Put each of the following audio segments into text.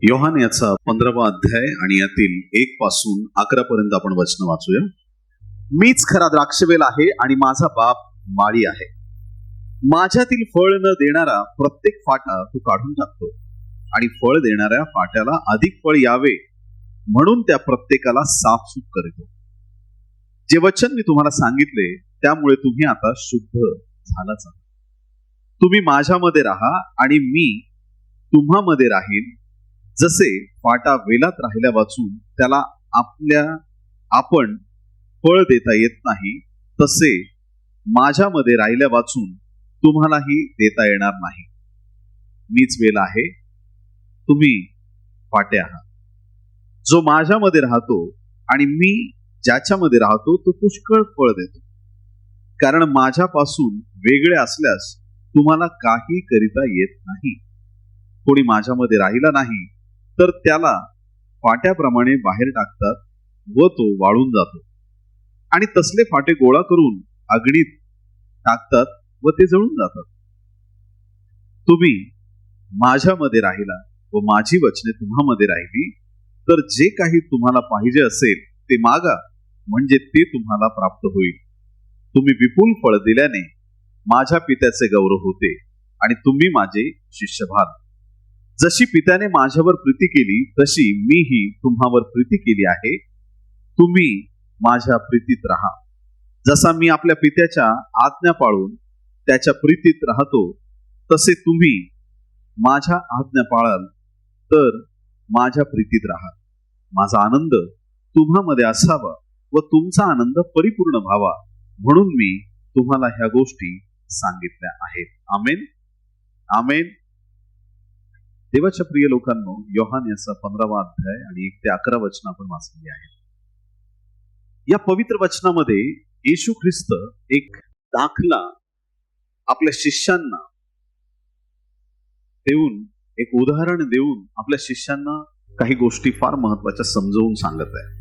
योहान याचा 15वा अध्याय आणि यातील 1 पासून 11 पर्यंत आपण वचन वाचूया. मीच खरा द्राक्षवेल आहे आणि माझा बाप माळी आहे. माझ्यातील फळ न देणारा प्रत्येक फाटा तो काढून टाकतो आणि फळ देणाऱ्या फाट्याला अधिक फळ यावे म्हणून त्या प्रत्येकाला साफसूफ करतो. जे वचन मी तुम्हाला सांगितले त्यामुळे तुम्ही आता शुद्ध झालाच आहात. तुम्ही माझ्यामध्ये राहा आणि मी तुम्हामध्ये राहीन. जसे फाटा वेलात राहिल्या वाचून त्याला आपण फळ देता येत नाही, तसे माझ्यामध्ये राहिल्या वाचून तुम्हालाही देता येणार नाही. मीच वेल आहे, तुम्ही फाटे आहात. जो माझ्यामध्ये राहतो आणि मी ज्याच्यामध्ये राहतो तो पुष्कळ फळ देतो, कारण माझ्यापासून वेगळे असल्यास तुम्हाला काही करिता येत नाही. कोणी माझ्यामध्ये राहिला नाही तर त्याला फाट्याप्रमाणे बाहेर टाकतात व तो वाळून जातो, आणि तसले फाटे गोळा करून अग्नीत टाकतात व ते जळून जातात. तुम्ही माझ्यामध्ये राहिला व माझी वचने तुम्हामध्ये राहिली तर जे काही तुम्हाला पाहिजे असेल ते मागा, म्हणजे ते तुम्हाला प्राप्त होईल. तुम्ही विपुल फळ दिल्याने माझ्या पित्याचे गौरव होते आणि तुम्ही माझे शिष्य व्हाल. जशी पित्याने माझ्यावर प्रीती केली तशी मीही तुम्हावर प्रीती केली आहे. तुम्ही माझ्या प्रीतीत राहा. जसा मी आपल्या पित्याच्या आज्ञा पाळून त्याच्या प्रीतीत राहतो, तसे तुम्ही माझ्या आज्ञा पाळाल तर माझ्या प्रीतीत राहाल. माझा आनंद तुम्हामध्ये असावा व तुमचा आनंद परिपूर्ण व्हावा म्हणून मी तुम्हाला ह्या गोष्टी सांगितल्या आहेत. आमेन आमेन. देवाच्या प्रिय लोकांनो, योहान याचा 15वा अध्याय आणि 1 ते 11 वचन आपण वाचलेली आहे. या पवित्र वचनामध्ये येशू ख्रिस्त एक दाखला आपल्या शिष्यांना देऊन, एक उदाहरण देऊन आपल्या शिष्यांना काही गोष्टी फार महत्वाच्या समजावून सांगत आहे.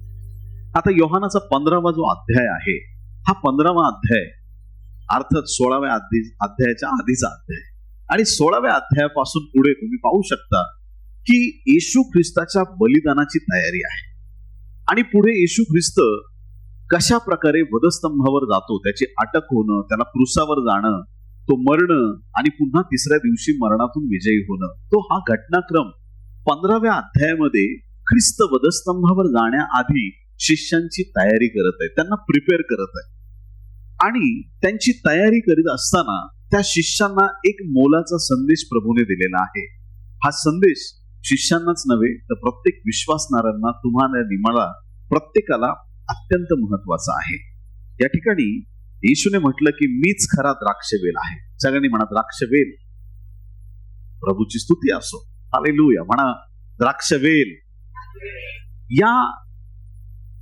आता योहानाचा 15वा जो अध्याय आहे, हा 15वा अध्याय अर्थात 16व्या अध्यायाच्या आधीचा अध्याय, आणि 16व्या अध्यायापासून पुढे तुम्ही पाहू शकता की येशू ख्रिस्ताच्या बलिदानाची तयारी आहे. आणि पुढे येशू ख्रिस्त कशा प्रकारे वधस्तंभावर जातो, त्याची अटक होणं, त्याला क्रूसावर जाणं, तो मरणं आणि पुन्हा तिसऱ्या दिवशी मरणातून विजयी होणं, तो हा घटनाक्रम 15व्या अध्यायामध्ये ख्रिस्त वधस्तंभावर जाण्याआधी शिष्यांची तयारी करत आहे, त्यांना प्रिपेअर करत आहे. आणि त्यांची तयारी करीत असताना त्या शिष्यांना एक मोलाचा संदेश प्रभूने दिलेला आहे. हा संदेश शिष्यांनाच नव्हे तर प्रत्येक विश्वासणाऱ्यांना, तुम्हाला मला प्रत्येकाला अत्यंत महत्वाचा आहे. या ठिकाणी येशूने म्हटलं की मीच खरा द्राक्षवेल आहे. सगळ्यांनी म्हणा द्राक्षवेल. प्रभूची स्तुती असो. हालेलुया. म्हणा द्राक्षवेल. या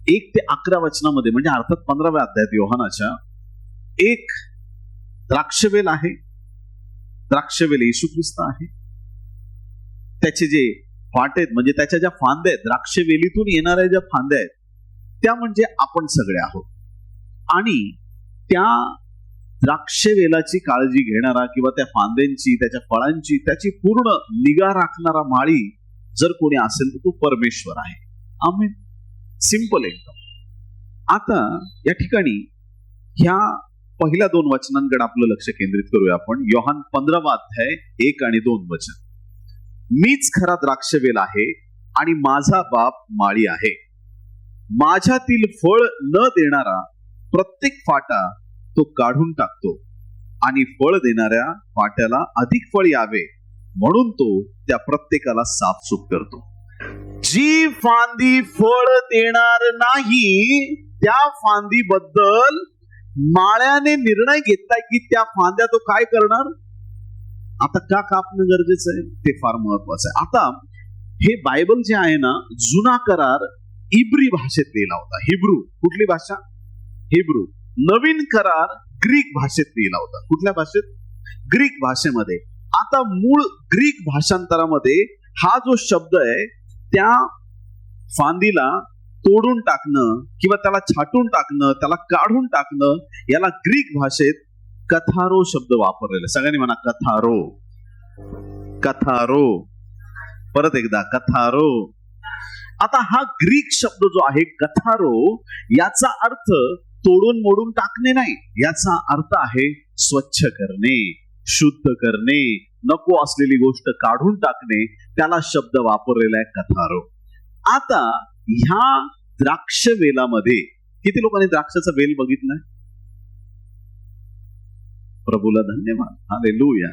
1 ते 11 वचनामध्ये, म्हणजे अर्थात 15व्या अध्यायात योहानाच्या, एक द्राक्षवेल आहे. द्राक्षवेल येशू ख्रिस्त आहे. त्याचे जे फाटे आहेत, म्हणजे त्याच्या ज्या फांद्या आहेत, द्राक्षवेलीतून येणाऱ्या ज्या फांद्या आहेत, त्या म्हणजे आपण सगळे आहोत. आणि त्या द्राक्षवेलाची काळजी घेणारा किंवा त्या फांद्यांची, त्याच्या फळांची, त्याची पूर्ण निगा राखणारा माळी जर कोणी असेल तर तो परमेश्वर आहे. आमेन. सिंपल एकदम. आता या ठिकाणी ह्या पहिल्या 2 वचनांकडे आपलं लक्ष केंद्रित करूया आपण. योहान 15वा अध्याय 1 आणि 2 वचन. मीच खरा द्राक्षवेल आहे आणि माझा बाप माळी आहे. माझ्यातील फळ न देणारा प्रत्येक फाटा तो काढून टाकतो आणि फळ देणाऱ्या फाट्याला अधिक फळ यावे म्हणून तो त्या प्रत्येकाला साफसूफ करतो. जी फांदी फळ देणार नाही त्या फांदीबद्दल माळ्याने निर्णय घेतलाय की त्या फांद्या तो काय करणार. आता का कापणं गरजेचं आहे ते फार महत्वाचं आहे. आता हे बायबल जे आहे ना, जुना करार इब्री भाषेत लिहिला होता. हिब्रू. कुठली भाषा? हिब्रू. नवीन करार ग्रीक भाषेत लिहिला होता. कुठल्या भाषेत? ग्रीक भाषेमध्ये. आता मूळ ग्रीक भाषांतरामध्ये हा जो शब्द आहे, त्या फांदीला तोडून टाकणं किंवा त्याला छाटून टाकणं, त्याला काढून टाकणं, याला ग्रीक भाषेत कथारो शब्द वापरलेला. सगळ्यांनी म्हणा कथारो. कथारो. परत एकदा कथारो. आता हा ग्रीक शब्द जो आहे कथारो, याचा अर्थ तोडून मोडून टाकणे नाही. याचा अर्थ आहे स्वच्छ करणे, शुद्ध करणे, नको असलेली गोष्ट काढून टाकणे. त्याला शब्द वापरलेला आहे कथारो. आता ह्या द्राक्ष वेलामध्ये किती लोकांनी द्राक्षाचा वेल बघितलाय? प्रभूला धन्यवाद, हालेलुया,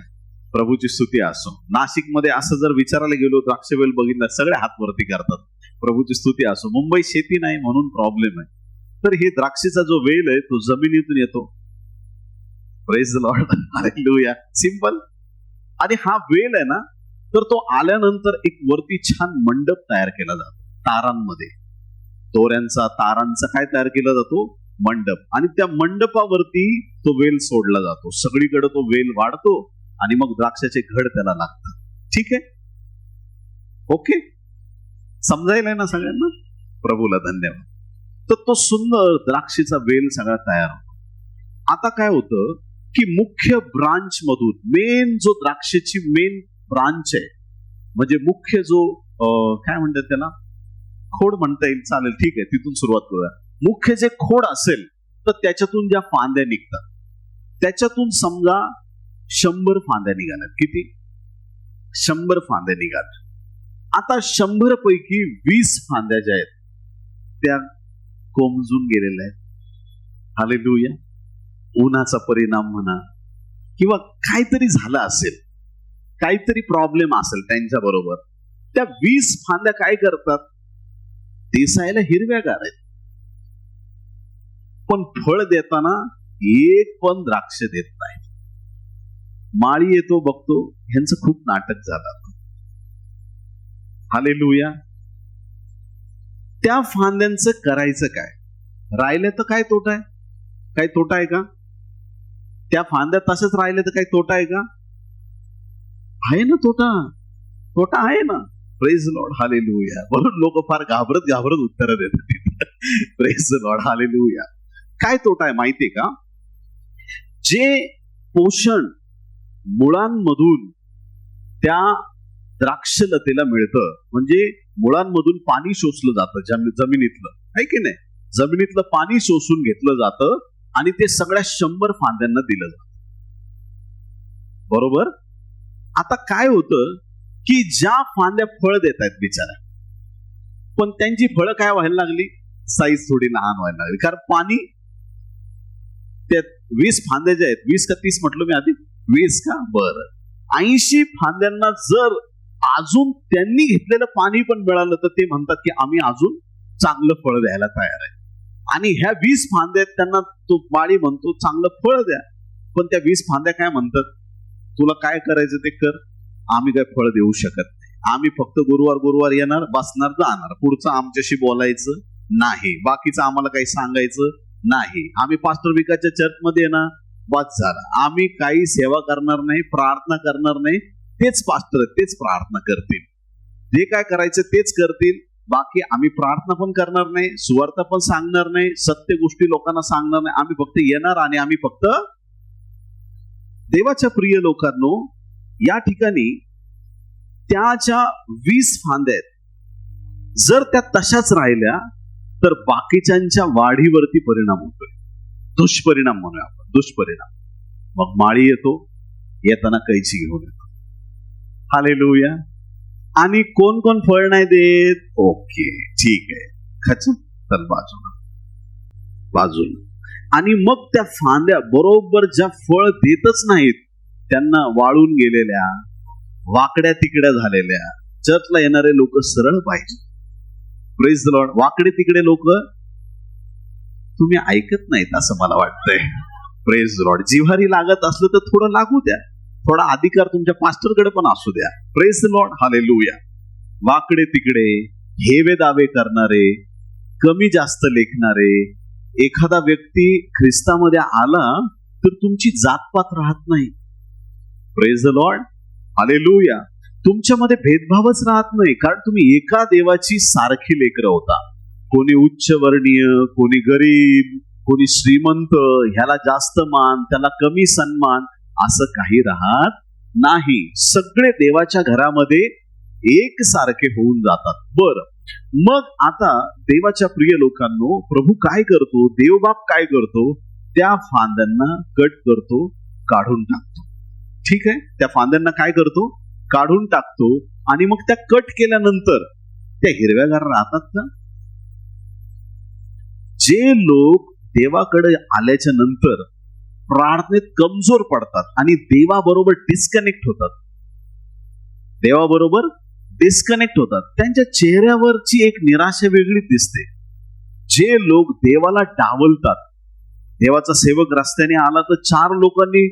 प्रभूची स्तुती असो. नाशिकमध्ये असं जर विचारायला गेलो द्राक्ष वेल बघितला, सगळे हात वरती करतात. प्रभूची स्तुती असो. मुंबई शेती नाही म्हणून प्रॉब्लेम आहे. तर हे द्राक्षीचा जो वेल आहे तो जमिनीतून येतो. Praise the Lord, hallelujah. Simple. आणि हा वेल आहे ना, तर तो आल्यानंतर एक वरती छान मंडप तयार केला जातो तारांमध्ये. दोऱ्यांचा, तारांचा काय तयार केला जातो? मंडप. आणि त्या मंडपावरती तो वेल सोडला जातो. सगळीकडे तो वेल वाढतो आणि मग द्राक्षाचे घड त्याला लागतात. ठीक आहे, ओके, समजायला ना सगळ्यांना? प्रभूला धन्यवाद. तर तो सुंदर द्राक्षीचा वेल सगळा तयार होतो. आता काय होतं की मुख्य ब्रांच मधून, मेन जो द्राक्षाची मेन ब्रांच आहे, म्हणजे मुख्य जो काय म्हणतात त्याला, खोड म्हणता येईल, चालेल, ठीक आहे, तिथून सुरुवात करूया. मुख्य जे खोड असेल तर त्याच्यातून ज्या फांद्या निघतात, त्याच्यातून समजा 100 फांद्या निघाल्यात. किती? 100 फांद्या निघाल्या. आता 100 पैकी 20 फांद्या ज्या आहेत त्या कोमजून गेलेल्या आहेत. हालेलुया. उन्हाचा परिणाम म्हणा किंवा काहीतरी झालं असेल, काहीतरी प्रॉब्लेम असेल त्यांच्या बरोबर. त्या 20 फांद्या काय करतात? दिसायला हिरव्यागार आहेत, पण फळ देताना एक पण द्राक्ष देत नाही. माळी येतो, बघतो, ह्यांचं खूप नाटक झालं. हालेलुया. त्या फांद्यांचं करायचं काय? राहिले तर काय तोटा आहे? काही तोटा आहे का? त्या फांद्या तसंच राहिले तर काही तोटा आहे का? आहे ना तोटा. तोटा आहे ना. Praise Lord, hallelujah. म्हणून लोक फार घाबरत उत्तर देतात. Praise Lord, hallelujah. काय तोटा आहे माहितीये का? जे पोषण मुळांमधून त्या द्राक्षलतेला मिळतं, म्हणजे मुळांमधून पाणी शोषलं जातं जमिनीतलं, आहे की नाही? जमिनीतलं पाणी शोषून घेतलं जातं आणि ते सगळ्या 100 फांद्यांना दिलं जातं. बरोबर. आता काय होतं की ज्या फांद्या फळ देत आहेत बिचारा, पण त्यांची फळं काय व्हायला लागली? साईज थोडी लहान व्हायला लागली. कारण पाणी, त्या 20 फांद्या ज्या आहेत, 20 का 30 म्हटलं मी आधी? 20 का? बरं. 80 फांद्यांना जर अजून त्यांनी घेतलेलं पाणी पण मिळालं तर ते म्हणतात की आम्ही अजून चांगलं फळ द्यायला तयार आहे. आणि ह्या 20 फांद्या त्यांना तो माळी म्हणतो चांगलं फळ द्या, पण त्या 20 फांद्या काय म्हणतात? तुला काय करायचं ते कर, आम्ही काय फळ देऊ शकत नाही. आम्ही फक्त गुरुवार येणार, बसणार, जाणार. पुढचं आमच्याशी बोलायचं नाही, बाकीचं आम्हाला काही सांगायचं नाही. आम्ही पास्टर विकासच्या चर्चमध्ये येणार, बस झालं. आम्ही काही सेवा करणार नाही, प्रार्थना करणार नाही. तेच पास्टर, तेच प्रार्थना करतील, जे काय करायचं तेच करतील. बाकी आम्ही प्रार्थना पण करणार नाही, सुवार्ता पण सांगणार नाही, सत्य गोष्टी लोकांना सांगणार नाही. आम्ही फक्त येणार आणि आम्ही फक्त देवाच्या प्रिय लोकांनो, या ठिकाणी त्याच्या 20 फांद्या आहेत. जर त्या तशाच राहिल्या तर बाकीच्यांच्या वाढीवरती परिणाम होतोय. दुष्परिणाम म्हणूया आपण, दुष्परिणाम. मग माळी येतो, येताना कैची घेऊन येतो. हालेलुया. आणि कोण कोण फळ नाही देत? ओके, ठीक आहे, खच तर बाजूला. आणि मग त्या फांद्या बरोबर ज्या फळ देतच नाहीत त्यांना वाळून गेलेल्या, वाकड्या तिकड्या झालेल्या. चर्चला येणारे लोक सरळ पाहिजे. Praise the Lord. वाकडे तिकडे लोक तुम्ही ऐकत नाहीत असं मला वाटतंय. Praise the Lord. जिव्हारी लागत असलं तर थोडं लागू द्या, थोडा अधिकार तुमच्या पास्टरकडे पण असू द्या. Praise the Lord, hallelujah. वाकडे तिकडे, हेवे दावे करणारे, कमी जास्त लेखणारे, एखादा व्यक्ती ख्रिस्तामध्ये आला तर तुमची जातपात राहत नाही. Praise the Lord, hallelujah. तुमच्यामध्ये भेदभावच राहत नाही, कारण तुम्ही एका देवाची सारखी लेकरं होता. कोणी उच्च वर्णीय, कोणी गरीब, कोणी श्रीमंत, ह्याला जास्त मान, त्याला कमी सन्मान, असं काही राहत नाही. सगळे देवाच्या घरामध्ये एकसारखे होऊन जातात. बरं, मग आता देवाच्या प्रिय लोकांनो, प्रभू काय करतो, देवबाप काय करतो, त्या फांद्यांना कट करतो, काढून टाकतो. ठीक आहे, त्या फांद्यांना काय करतो, काढून टाकतो. आणि मग त्या कट केल्यानंतर त्या हिरव्यागार राहतात का? जे लोक देवाकडे आल्याच्या नंतर प्रार्थनेत कमजोर पडतात आणि देवाबरोबर डिस्कनेक्ट होतात, त्यांच्या चेहऱ्यावरची एक निराशा वेगळी दिसते. जे लोक देवाला डावलतात, देवाचा सेवक रस्त्याने आला तर 4 लोकांनी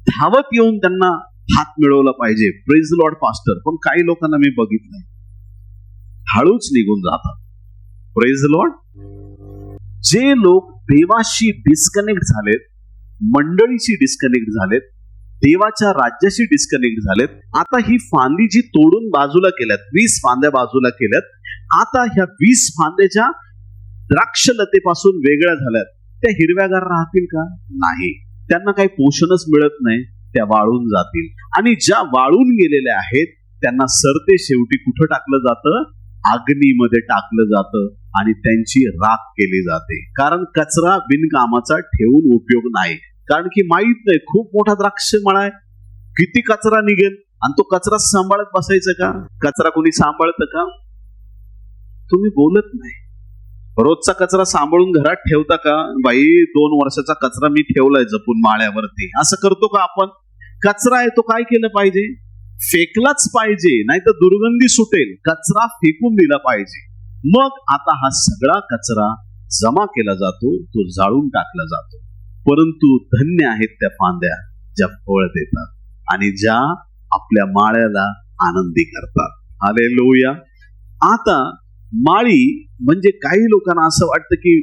धावत येऊन त्यांना हात मिळवला पाहिजे, प्रेज द लॉर्ड पास्टर, पण काही लोकांना मी बघितलंय हळूच निघून जातात. Praise the Lord. जे लोक देवाशी डिस्कनेक्ट झालेत, मंडळीशी डिस्कनेक्ट झालेत, देवाच्या राज्याशी डिस्कनेक्ट झालेत, आता ही फांदी जी तोडून बाजूला केल्यात, 20 फांद्या बाजूला केल्यात, आता ह्या 20 फांद्याच्या द्राक्षलतेपासून वेगळ्या झाल्यात, त्या हिरव्यागार राहतील का? नाही. त्यांना काही पोषणच मिळत नाही, त्या वाळून जातील. आणि ज्या वाळून गेलेल्या आहेत त्यांना सरते शेवटी कुठं टाकलं जातं? अग्नीमध्ये टाकलं जातं आणि त्यांची राख केली जाते. कारण कचरा बिनकामाचा ठेवून उपयोग नाही. कारण की माहित नाही, खूप मोठा द्राक्ष मळा आहे, किती कचरा निघेल, आणि तो कचरा सांभाळत बसायचं का? कचरा कोणी सांभाळतं का? तुम्ही बोलत नाही. रोजचा कचरा सांभाळून घरात ठेवता का? बाई 2 वर्षाचा कचरा मी ठेवलाय जपून माळ्यावरती, असं करतो का आपण? कचरा आहे तो काय केलं पाहिजे? फेकलाच पाहिजे, नाही तर दुर्गंधी सुटेल. कचरा फेकून दिला पाहिजे. मग आता हा सगळा कचरा जमा केला जातो, तो जाळून टाकला जातो. परंतु धन्य आहेत त्या फांद्या ज्या फळ देतात आणि ज्या आपल्या माळ्याला आनंदी करतात. हालेलुया. आता माळी म्हणजे काही लोकांना असं वाटतं की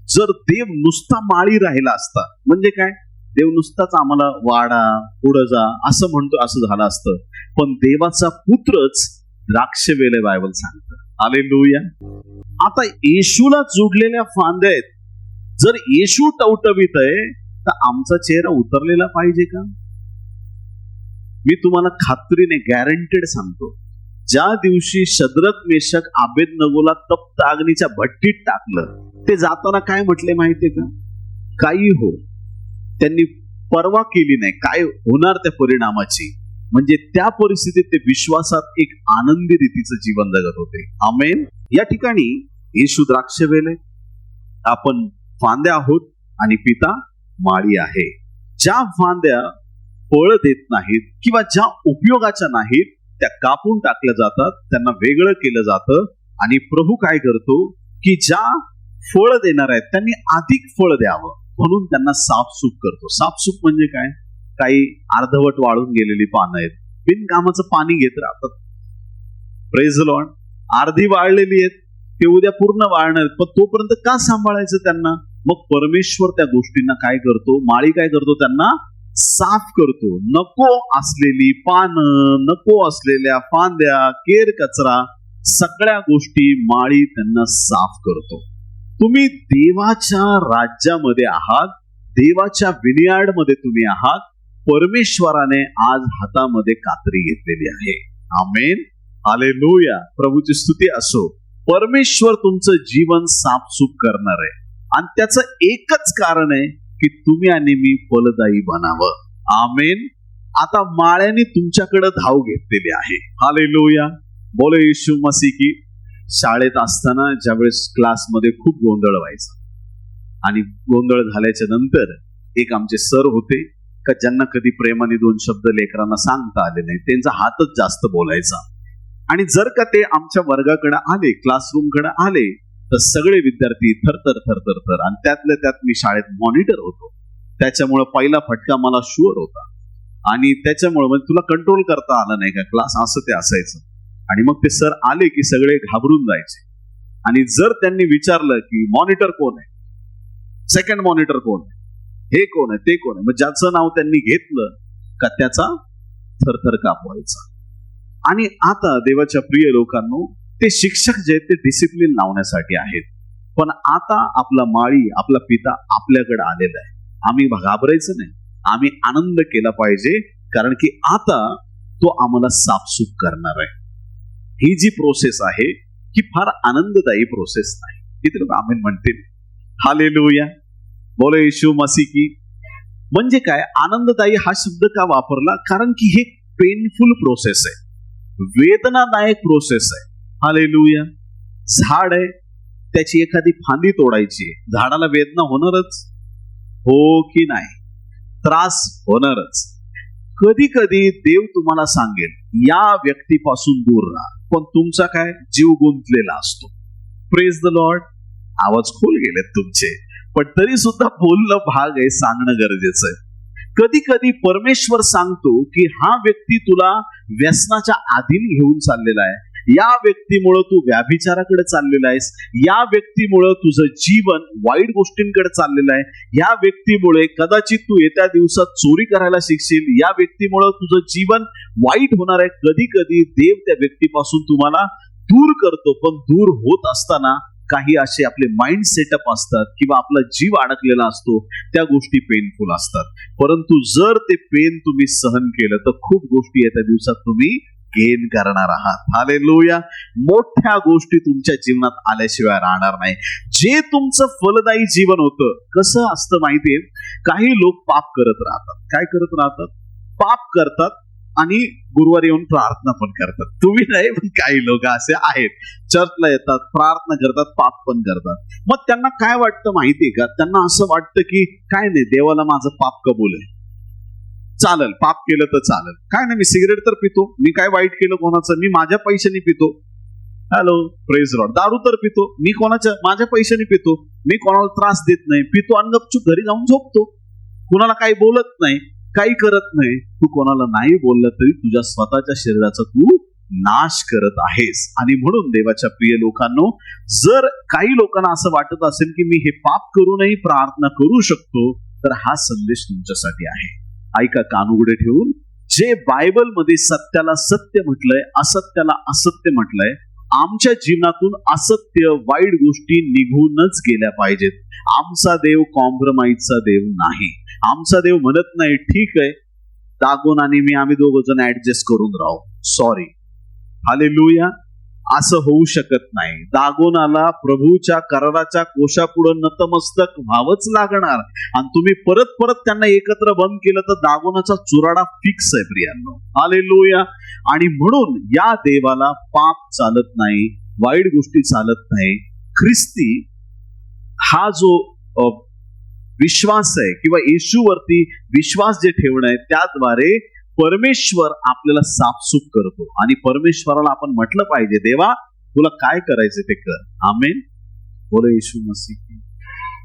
जर देव नुसता माळी राहिला असता, म्हणजे काय, देव नुसताच आम्हाला वाडा पुढं जा असं म्हणतो, असं झालं असतं. पण देवाचा पुत्रच द्राक्ष वेल बायबल सांगतं. हालेलुया. आता येशूला जोडलेल्या फांद्या आहेत. जर येशू टवटवीत आहे तर आमचा चेहरा उतरलेला पाहिजे का? मी तुम्हाला खात्रीने गॅरंटेड सांगतो, ज्या दिवशी शद्रक मेषक आबेदनगोला तप्त अग्नीच्या भट्टीत टाकलं, ते जाताना काय म्हटले माहितीये का? काही हो. त्यांनी पर्वा केली नाही काय होणार त्या परिणामाची. म्हणजे त्या परिस्थितीत ते विश्वासात एक आनंदी रीतीचं जीवन जगत होते. आमेन. या ठिकाणी येशू द्राक्षवेल आहे, आपण फांद्या आहोत आणि पिता माळी आहे. ज्या फांद्या फळ देत नाहीत किंवा ज्या उपयोगाच्या नाहीत त्या कापून टाकल्या जातात, त्यांना वेगळं केलं जातं. आणि प्रभू काय करतो की ज्या फळ देणार आहेत त्यांनी अधिक फळ द्यावं म्हणून त्यांना साफसूफ करतो. साफसूफ म्हणजे काय? काही अर्धवट वाळून गेलेली पानं आहेत, बिनकामाचं पाणी घेत राहतात. Praise the Lord. अर्धी वाळलेली आहेत, ते उद्या पूर्ण वाळणार आहेत, पण तोपर्यंत का सांभाळायचं त्यांना? मग परमेश्वर त्या गोष्टींना काय करतो? माळी काय करतो? त्यांना साफ करतो. नको असलेली पानं, नको असलेल्या फांद्या, केर कचरा, सगळ्या गोष्टी माळी त्यांना साफ करतो. तुम्ही देवाच्या राज्यामध्ये आहात, देवाच्या विनियार्ड मध्ये तुम्ही आहात. परमेश्वराने आज हातामध्ये कात्री घेतलेली आहे. आमेन. हालेलुया. प्रभूची स्तुती असो. परमेश्वर तुमचं जीवन साफसूफ करणार आहे आणि त्याचं एकच कारण आहे की तुम्ही आणि मी फलदायी बनावं. आमेन. आता माळ्याने तुमच्याकडे धाव घेतलेली आहे. हालेलुया. बोले येशू मसीह की. शाळेत असताना ज्यावेळेस क्लासमध्ये खूप गोंधळ व्हायचा आणि गोंधळ झाल्याच्या नंतर एक आमचे सर होते का ज्यांना कधी प्रेमाने 2 शब्द लेकरांना सांगता आले नाही, त्यांचा हातच जास्त बोलायचा. आणि जर का ते आमच्या वर्गाकडे आले, क्लासरूमकडे आले, तर सगळे विद्यार्थी थरथर थरथर थर. आणि त्यातल्या त्यात मी शाळेत मॉनिटर होतो, त्याच्यामुळे पहिला फटका मला शुअर होता. आणि त्याच्यामुळे म्हणजे तुला कंट्रोल करता आलं नाही का क्लास, असं ते असायचं. आणि मग ते सर आले की सगळे घाबरून जायचे. आणि जर त्यांनी विचारलं की मॉनिटर कोण आहे, सेकंड मॉनिटर कोण आहे, हे कोण आहे, ते कोण आहे, मग ज्याचं नाव त्यांनी घेतलं का त्याचा थरथर कापवायचा. आणि आता देवाच्या प्रिय लोकांनो, ते शिक्षक जे आहेत ते डिसिप्लिन लावण्यासाठी आहेत. पण आता आपला माळी, आपला पिता आपल्याकडे आलेला आहे. आम्ही घाबरायचं नाही, आम्ही आनंद केला पाहिजे. कारण की आता तो आम्हाला साफसूफ करणार आहे. ही जी प्रोसेस आहे ही फार आनंददायी प्रोसेस नाही. किती लोक आमेन म्हणतील? हालेलुया, बोलो येशू मसीह की. म्हणजे काय आनंददायी हा शब्द का वापरला? कारण की हे पेनफुल प्रोसेस आहे, वेदनादायक प्रोसेस आहे. हालेलुया. झाड आहे, त्याची एखादी फांदी तोडायची आहे, झाडाला वेदना होणारच, हो की नाही? त्रास होणारच. कधी कधी देव तुम्हाला सांगेल या व्यक्तीपासून दूर राहा, पण तुमचा काय जीव गुंतलेला असतो. Praise the Lord. आवाज खोल गेलेत तुमचे, पण तरी सुद्धा बोलणं भाग आहे, सांगणं गरजेचं आहे. कधी कधी परमेश्वर सांगतो की हा व्यक्ती तुला व्यसनाच्या अधीन घेऊन चाललेला आहे, या व्यक्तीमुळे तू व्याभिचाराकडे चाललेला आहेस, या व्यक्तीमुळे तुझं जीवन वाईट गोष्टींकडे चाललेलं आहे, या व्यक्तीमुळे कदाचित तू येत्या दिवसात चोरी करायला शिकशील, या व्यक्तीमुळे तुझं जीवन वाईट होणार आहे. कधी कधी देव त्या व्यक्तीपासून तुम्हाला दूर करतो, पण दूर होत असताना काही असे आपले माइंड सेटअप असतात किंवा आपला जीव अडकलेला असतो, त्या गोष्टी पेनफुल असतात. परंतु जर ते पेन तुम्ही सहन केलं तर खूप गोष्टी येत्या दिवसात तुम्ही गेन करणार आहात. हालेलुया. मोठ्या गोष्टी तुमच्या जीवनात आल्याशिवाय राहणार नाही. जे तुमचं फलदायी जीवन होतं, कसं असतं माहितीये, काही लोक पाप करत राहतात. काय करत राहतात? पाप करतात आणि गुरुवारी येऊन प्रार्थना पण करतात. तुम्ही नाही, पण काही लोक असे आहेत, चर्चला येतात, प्रार्थना करतात, पाप पण करतात. मग त्यांना काय वाटतं माहितीये का? त्यांना असं वाटतं की काय नाही, देवाला माझं पाप कबूल आहे, चालेल, पाप केलं तर चालेल. काय नाही, मी सिगरेट तर पितो, मी काय वाईट केलं कोणाचं? मी माझ्या पैशाने पितो. Hello, praise Lord. दारू तर पितो, मी कोणाच्या माझ्या पैशाने पितो, मी कोणाला त्रास देत नाही, पितो आणि गपचूप घरी जाऊन झोपतो, कुणाला काही बोलत नाही, काही करत नाही. तू कोणाला नाही बोललं तरी तुझ्या स्वतःच्या शरीराचा तू नाश करत आहेस. आणि म्हणून देवाच्या प्रिय लोकांनो, जर काही लोकांना असं वाटत असेल की मी हे पाप करूनही प्रार्थना करू शकतो, तर हा संदेश तुमच्यासाठी आहे. ऐका कान उघडे ठेवून. जे बायबलमध्ये सत्याला सत्य म्हटलंय, असत्याला असत्य म्हटलंय, आमच्या जीवनातून असत्य, वाईट गोष्टी निघूनच गेल्या पाहिजेत. आमचा देव कॉम्प्रोमाइजचा देव नाही. आमचा देव म्हणत नाही ठीक आहे, दागोन आणि मी आम्ही दोघं जण ऍडजस्ट करून राहू, सॉरी. हालेलुया. असं होऊ शकत नाही. दागोनाला प्रभूच्या कराराच्या कोशापुढे नतमस्तक व्हावंच लागणार. आणि तुम्ही परत परत त्यांना एकत्र बंद केलं तर दागोनाचा चुराडा फिक्स आहे प्रियांनो. हालेलुया. आणि म्हणून या देवाला पाप चालत नाही, वाईट गोष्टी चालत नाही. ख्रिस्ती हा जो विश्वास आहे किंवा येशूवरती विश्वास जे ठेवणं आहे, त्याद्वारे परमेश्वर आपल्याला साफसूफ करतो. आणि परमेश्वराला आपण म्हटलं पाहिजे, देवा तुला काय करायचं ते कर. आमेन. बोलो येशू मसीह.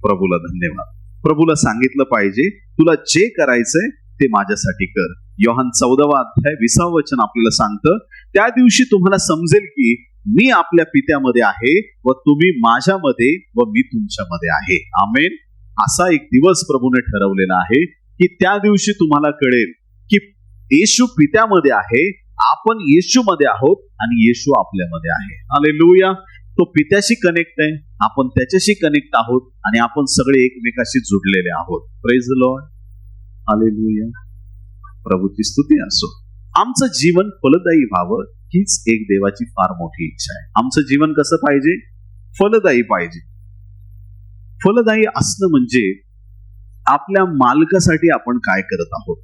प्रभूला धन्यवाद. प्रभूला सांगितलं पाहिजे, तुला जे करायचंय ते माझ्यासाठी कर. योहान 14 अध्याय 20 वचन आपल्याला सांगतं, त्या दिवशी तुम्हाला समजेल की मी आपल्या पित्यामध्ये आहे व तुम्ही माझ्यामध्ये व मी तुमच्यामध्ये आहे. आमेन. असा एक दिवस प्रभूने ठरवलेला आहे की त्या दिवशी तुम्हाला कळेल की येशू पित्यामध्ये आहे, आपण येशूमध्ये आहोत आणि येशू आपल्यामध्ये आहे. हालेलुया. तो पित्याशी कनेक्ट आहे, आपण त्याच्याशी कनेक्ट आहोत आणि आपण सगळे एकमेकाशी जुडलेले आहोत. Praise the Lord. हालेलुया. प्रभूची स्तुती असो. आमचं जीवन फलदायी व्हावं हीच एक देवाची फार मोठी इच्छा आहे. आमचं जीवन कसं पाहिजे? फलदायी पाहिजे. फलदायी असणं म्हणजे आपल्या मालकासाठी आपण काय करत आहोत,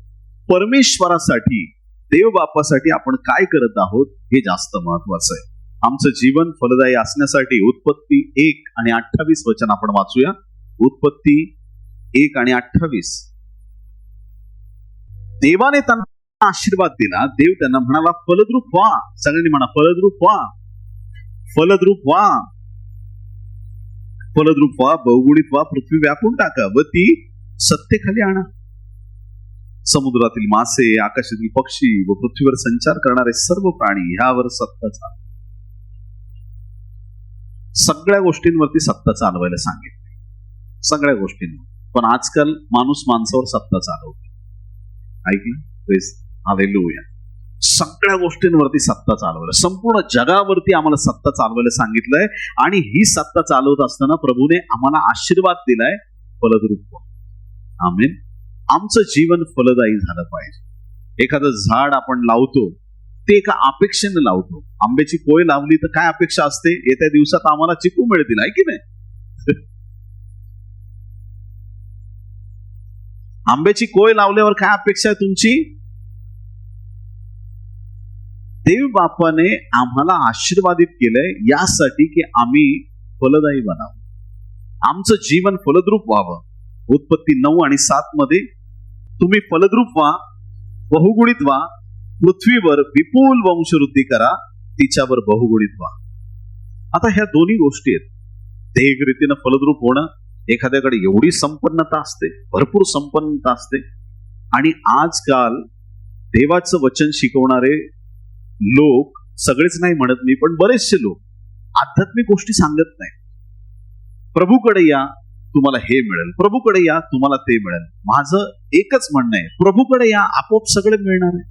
परमेश्वरासाठी, देव बापासाठी आपण काय करत आहोत, हे जास्त महत्वाचं आहे. आमचं जीवन फलदायी असण्यासाठी उत्पत्ती 1 आणि 28 वचन आपण वाचूया. उत्पत्ती 1 आणि 28. देवाने त्यांना आशीर्वाद दिला. देव त्यांना म्हणाला, फलद्रूप व्हा. सगळ्यांनी म्हणा, फलद्रूप व्हा, फलद्रूप व्हा, फलद्रूप व्हा, बहुगुणित व्हा, पृथ्वी व्यापून टाका व ती सत्तेखाली आणा. समुद्रातील मासे, आकाशातील पक्षी व पृथ्वीवर संचार करणारे सर्व प्राणी ह्यावर सत्ता चालवा. सगळ्या गोष्टींवरती सत्ता चालवायला सांगितले, सगळ्या गोष्टींवर. पण आजकाल माणूस माणसावर सत्ता चालवतो. ऐकलं? हालेलुया. सगळ्या गोष्टींवरती सत्ता चालवायला, संपूर्ण जगावरती आम्हाला सत्ता चालवायला सांगितलंय. आणि ही सत्ता चालवत असताना प्रभूने आम्हाला आशीर्वाद दिलाय, फलद्रूप. आमेन. आमचं जीवन फलदायी झालं पाहिजे. एखादं झाड आपण लावतो ते एका अपेक्षेने लावतो. आंब्याची कोय लावली तर काय अपेक्षा असते? येत्या दिवसात आम्हाला चिकू मिळतील, आहे की नाही? आंब्याची कोय लावल्यावर काय अपेक्षा आहे तुमची? देव बापाने आम्हाला आशीर्वादित केलंय यासाठी की आम्ही फलदायी बनावं, आमचं जीवन फलद्रूप व्हावं. उत्पत्ती 9 आणि 7 मध्ये तुम्ही फलद्रूप व्हा, बहुगुणित व्हा, पृथ्वीवर विपुल वंशवृद्धी करा, तिच्यावर बहुगुणित व्हा. आता ह्या दोन्ही गोष्टी आहेत. दैहिक रीतीनं फलद्रूप होणं, एखाद्याकडे एवढी संपन्नता असते, भरपूर संपन्नता असते, आणि आजकाल देवाचं वचन शिकवणारे लोक, सगळेच नाही म्हणत मी, पण बरेचसे लोक आध्यात्मिक गोष्टी सांगत नाही. प्रभूकडे या, तुम्हाला हे मिळेल, प्रभूकडे या, तुम्हाला ते मिळेल. माझं एकच म्हणणं आहे, प्रभूकडे या, आपोआप सगळे मिळणार आहे.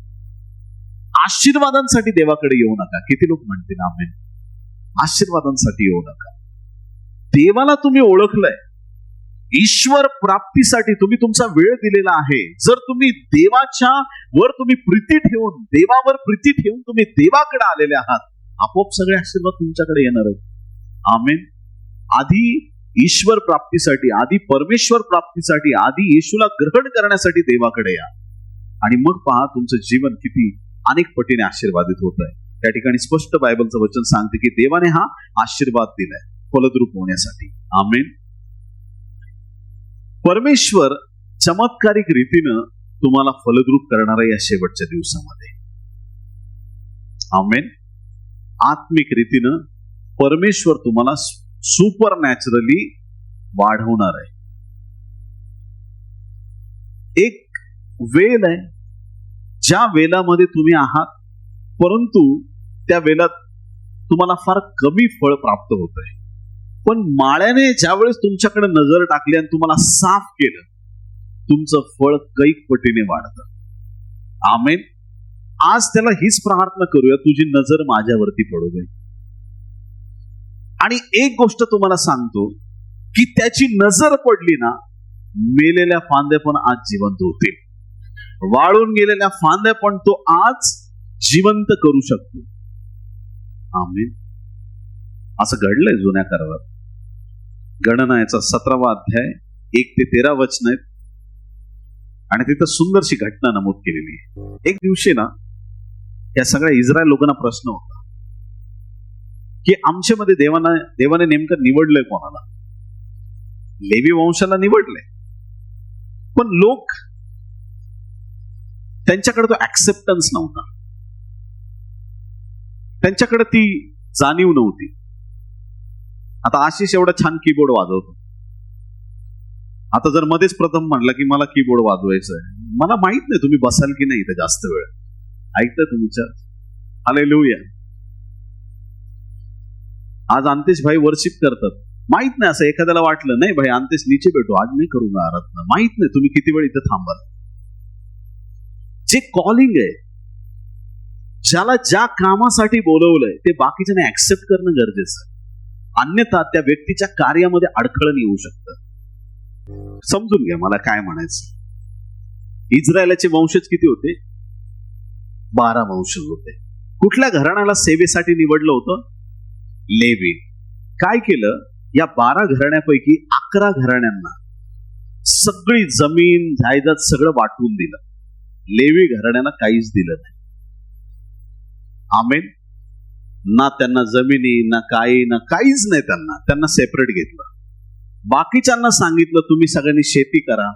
आशीर्वादांसाठी देवाकडे येऊ नका. किती लोक म्हणतील आमेन? आशीर्वादांसाठी येऊ नका. देवाला तुम्ही ओळखलंय, ईश्वर प्राप्तीसाठी तुम्ही तुमचा वेळ दिलेला आहे. जर तुम्ही देवाच्या वर तुम्ही प्रीती ठेवून, देवावर प्रीती ठेवून तुम्ही देवाकडे आलेले आहात, आपोआप सगळे आशीर्वाद तुमच्याकडे येणार आहेत. आमेन. आधी ईश्वर प्राप्तीसाठी, आधी परमेश्वर प्राप्तीसाठी, आधी येशूला ग्रहण करण्यासाठी देवाकडे या, आणि मग पहा तुमचं जीवन किती अनेक पटीने आशीर्वादित होत आहे. त्या ठिकाणी स्पष्ट बायबलचं वचन सांगते की देवाने हा आशीर्वाद दिलाय फलद्रूप होण्यासाठी. आमेन. परमेश्वर चमत्कारिक रीतीनं तुम्हाला फलद्रूप करणार आहे या शेवटच्या दिवसामध्ये. आमेन. आत्मिक रीतीनं परमेश्वर तुम्हाला सुपर नॅचरली वाढवणार आहे. एक वेल आहे, ज्या वेलामध्ये तुम्ही आहात, परंतु त्या वेलात तुम्हाला फार कमी फळ प्राप्त होत आहे. पण माळ्याने ज्यावेळेस तुमच्याकडे नजर टाकली आणि तुम्हाला साफ केलं, तुमचं फळ कैक पटीने वाढतं. आमेन. आज त्याला हीच प्रार्थना करूया, तुझी नजर माझ्यावरती पडू दे. आणि एक गोष्ट तुम्हाला सांगतो की त्याची नजर पडली ना, मेलेल्या फांद्या पण आज जिवंत होतील, वाळून गेलेल्या फांद्या पण तो आज जिवंत करू शकतो. आमेन. असं घडलंय जुन्या करारात. गणना याचा 17वा अध्याय 1 ते 13 वचन आहेत, आणि तिथं सुंदरशी घटना नमूद केलेली आहे. एक दिवशी ना या सगळ्या इस्रायल लोकांना प्रश्न होता की आमच्यामध्ये देवाने नेमकं निवडलंय कोणाला? लेवी वंशाला निवडलंय, पण लोक, त्यांच्याकडे तो ऍक्सेप्टन्स नव्हता, त्यांच्याकडे ती जाणीव नव्हती. आता आशिष एवढा छान कीबोर्ड वाजवतो, आता जर मध्येच प्रथम म्हणला की मला कीबोर्ड वाजवायचं आहे, मला माहित नाही तुम्ही बसाल की नाही इथे जास्त वेळ, ऐकताय तुमच्या? हालेलुया. आज अंतेश भाई वर्शिप करतात, माहित नाही, असं एखाद्याला वाटलं नाही भाई अंतेश नीचे भेटू, आज नाही करूंगा आराधना, माहित नाही तुम्ही किती वेळ इथं थांबाल. जे कॉलिंग आहे, ज्याला ज्या कामासाठी बोलवलंय, ते बाकीच्याने ऍक्सेप्ट करणं गरजेचं आहे. अन्यथा त्या व्यक्तीच्या कार्यामध्ये अडखळण येऊ शकतं. समजून घ्या मला काय म्हणायचं. इस्रायलाचे वंशज किती होते? 12 वंशज होते. कुठल्या घराण्याला सेवेसाठी निवडलं होतं? लेवी. काय केलं? या 12 घराण्यापैकी 11 घराण्यांना सगळी जमीन जायदाद सगळं वाटून दिलं. लेवी घराण्याला काहीच दिलं नाही. आमेन. ना त्यांना जमिनी, ना काही, ना काहीच नाही, त्यांना सेपरेट घेतलं. बाकीच्यांना सांगितलं तुम्ही सगळ्यांनी शेती करा,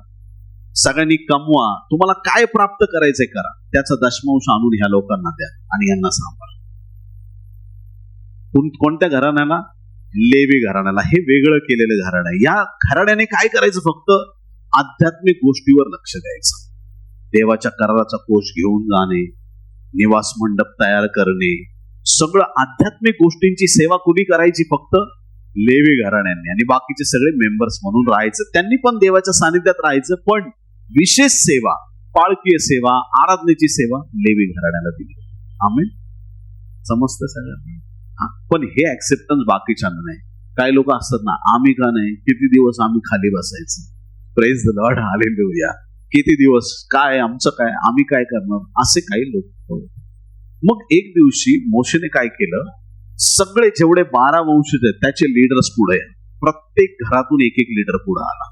सगळ्यांनी कमवा, तुम्हाला काय प्राप्त करायचंय करा, त्याचा दशमांश आणून ह्या लोकांना द्या आणि यांना सांभाळा. कोणत्या घराण्याला? लेवी घराण्याला. हे वेगळं केलेलं घराणं आहे. या घराण्याने काय करायचं? फक्त आध्यात्मिक गोष्टीवर लक्ष द्यायचं. देवाच्या कराराचा कोश घेऊन जाणे, निवास मंडप तयार करणे, सगळं आध्यात्मिक गोष्टींची सेवा कुणी करायची? फक्त लेवी घराण्यांनी. आणि बाकीचे सगळे मेंबर्स म्हणून राहायचं. त्यांनी पण देवाच्या सानिध्यात राहायचं, पण विशेष सेवा, पाळकीय सेवा, आराधनेची सेवा लेवी घराण्याला दिली. आमेन. समजतं सगळ्यांना? पण हे ऍक्सेप्टन्स बाकीच्यांना नाही. काही लोक असतात ना, आम्ही का नाही, किती दिवस आम्ही खाली बसायचं, प्रेज द लॉर्ड, हालेलुया, किती दिवस काय, आमचं काय, आम्ही काय करणार, असे काही लोक. मग एक दिवशी मोशेने काय केलं, सगळे जेवढे 12 वंशज आहेत त्याचे लीडर्स पुढे, प्रत्येक घरातून एक एक लीडर पुढे आला.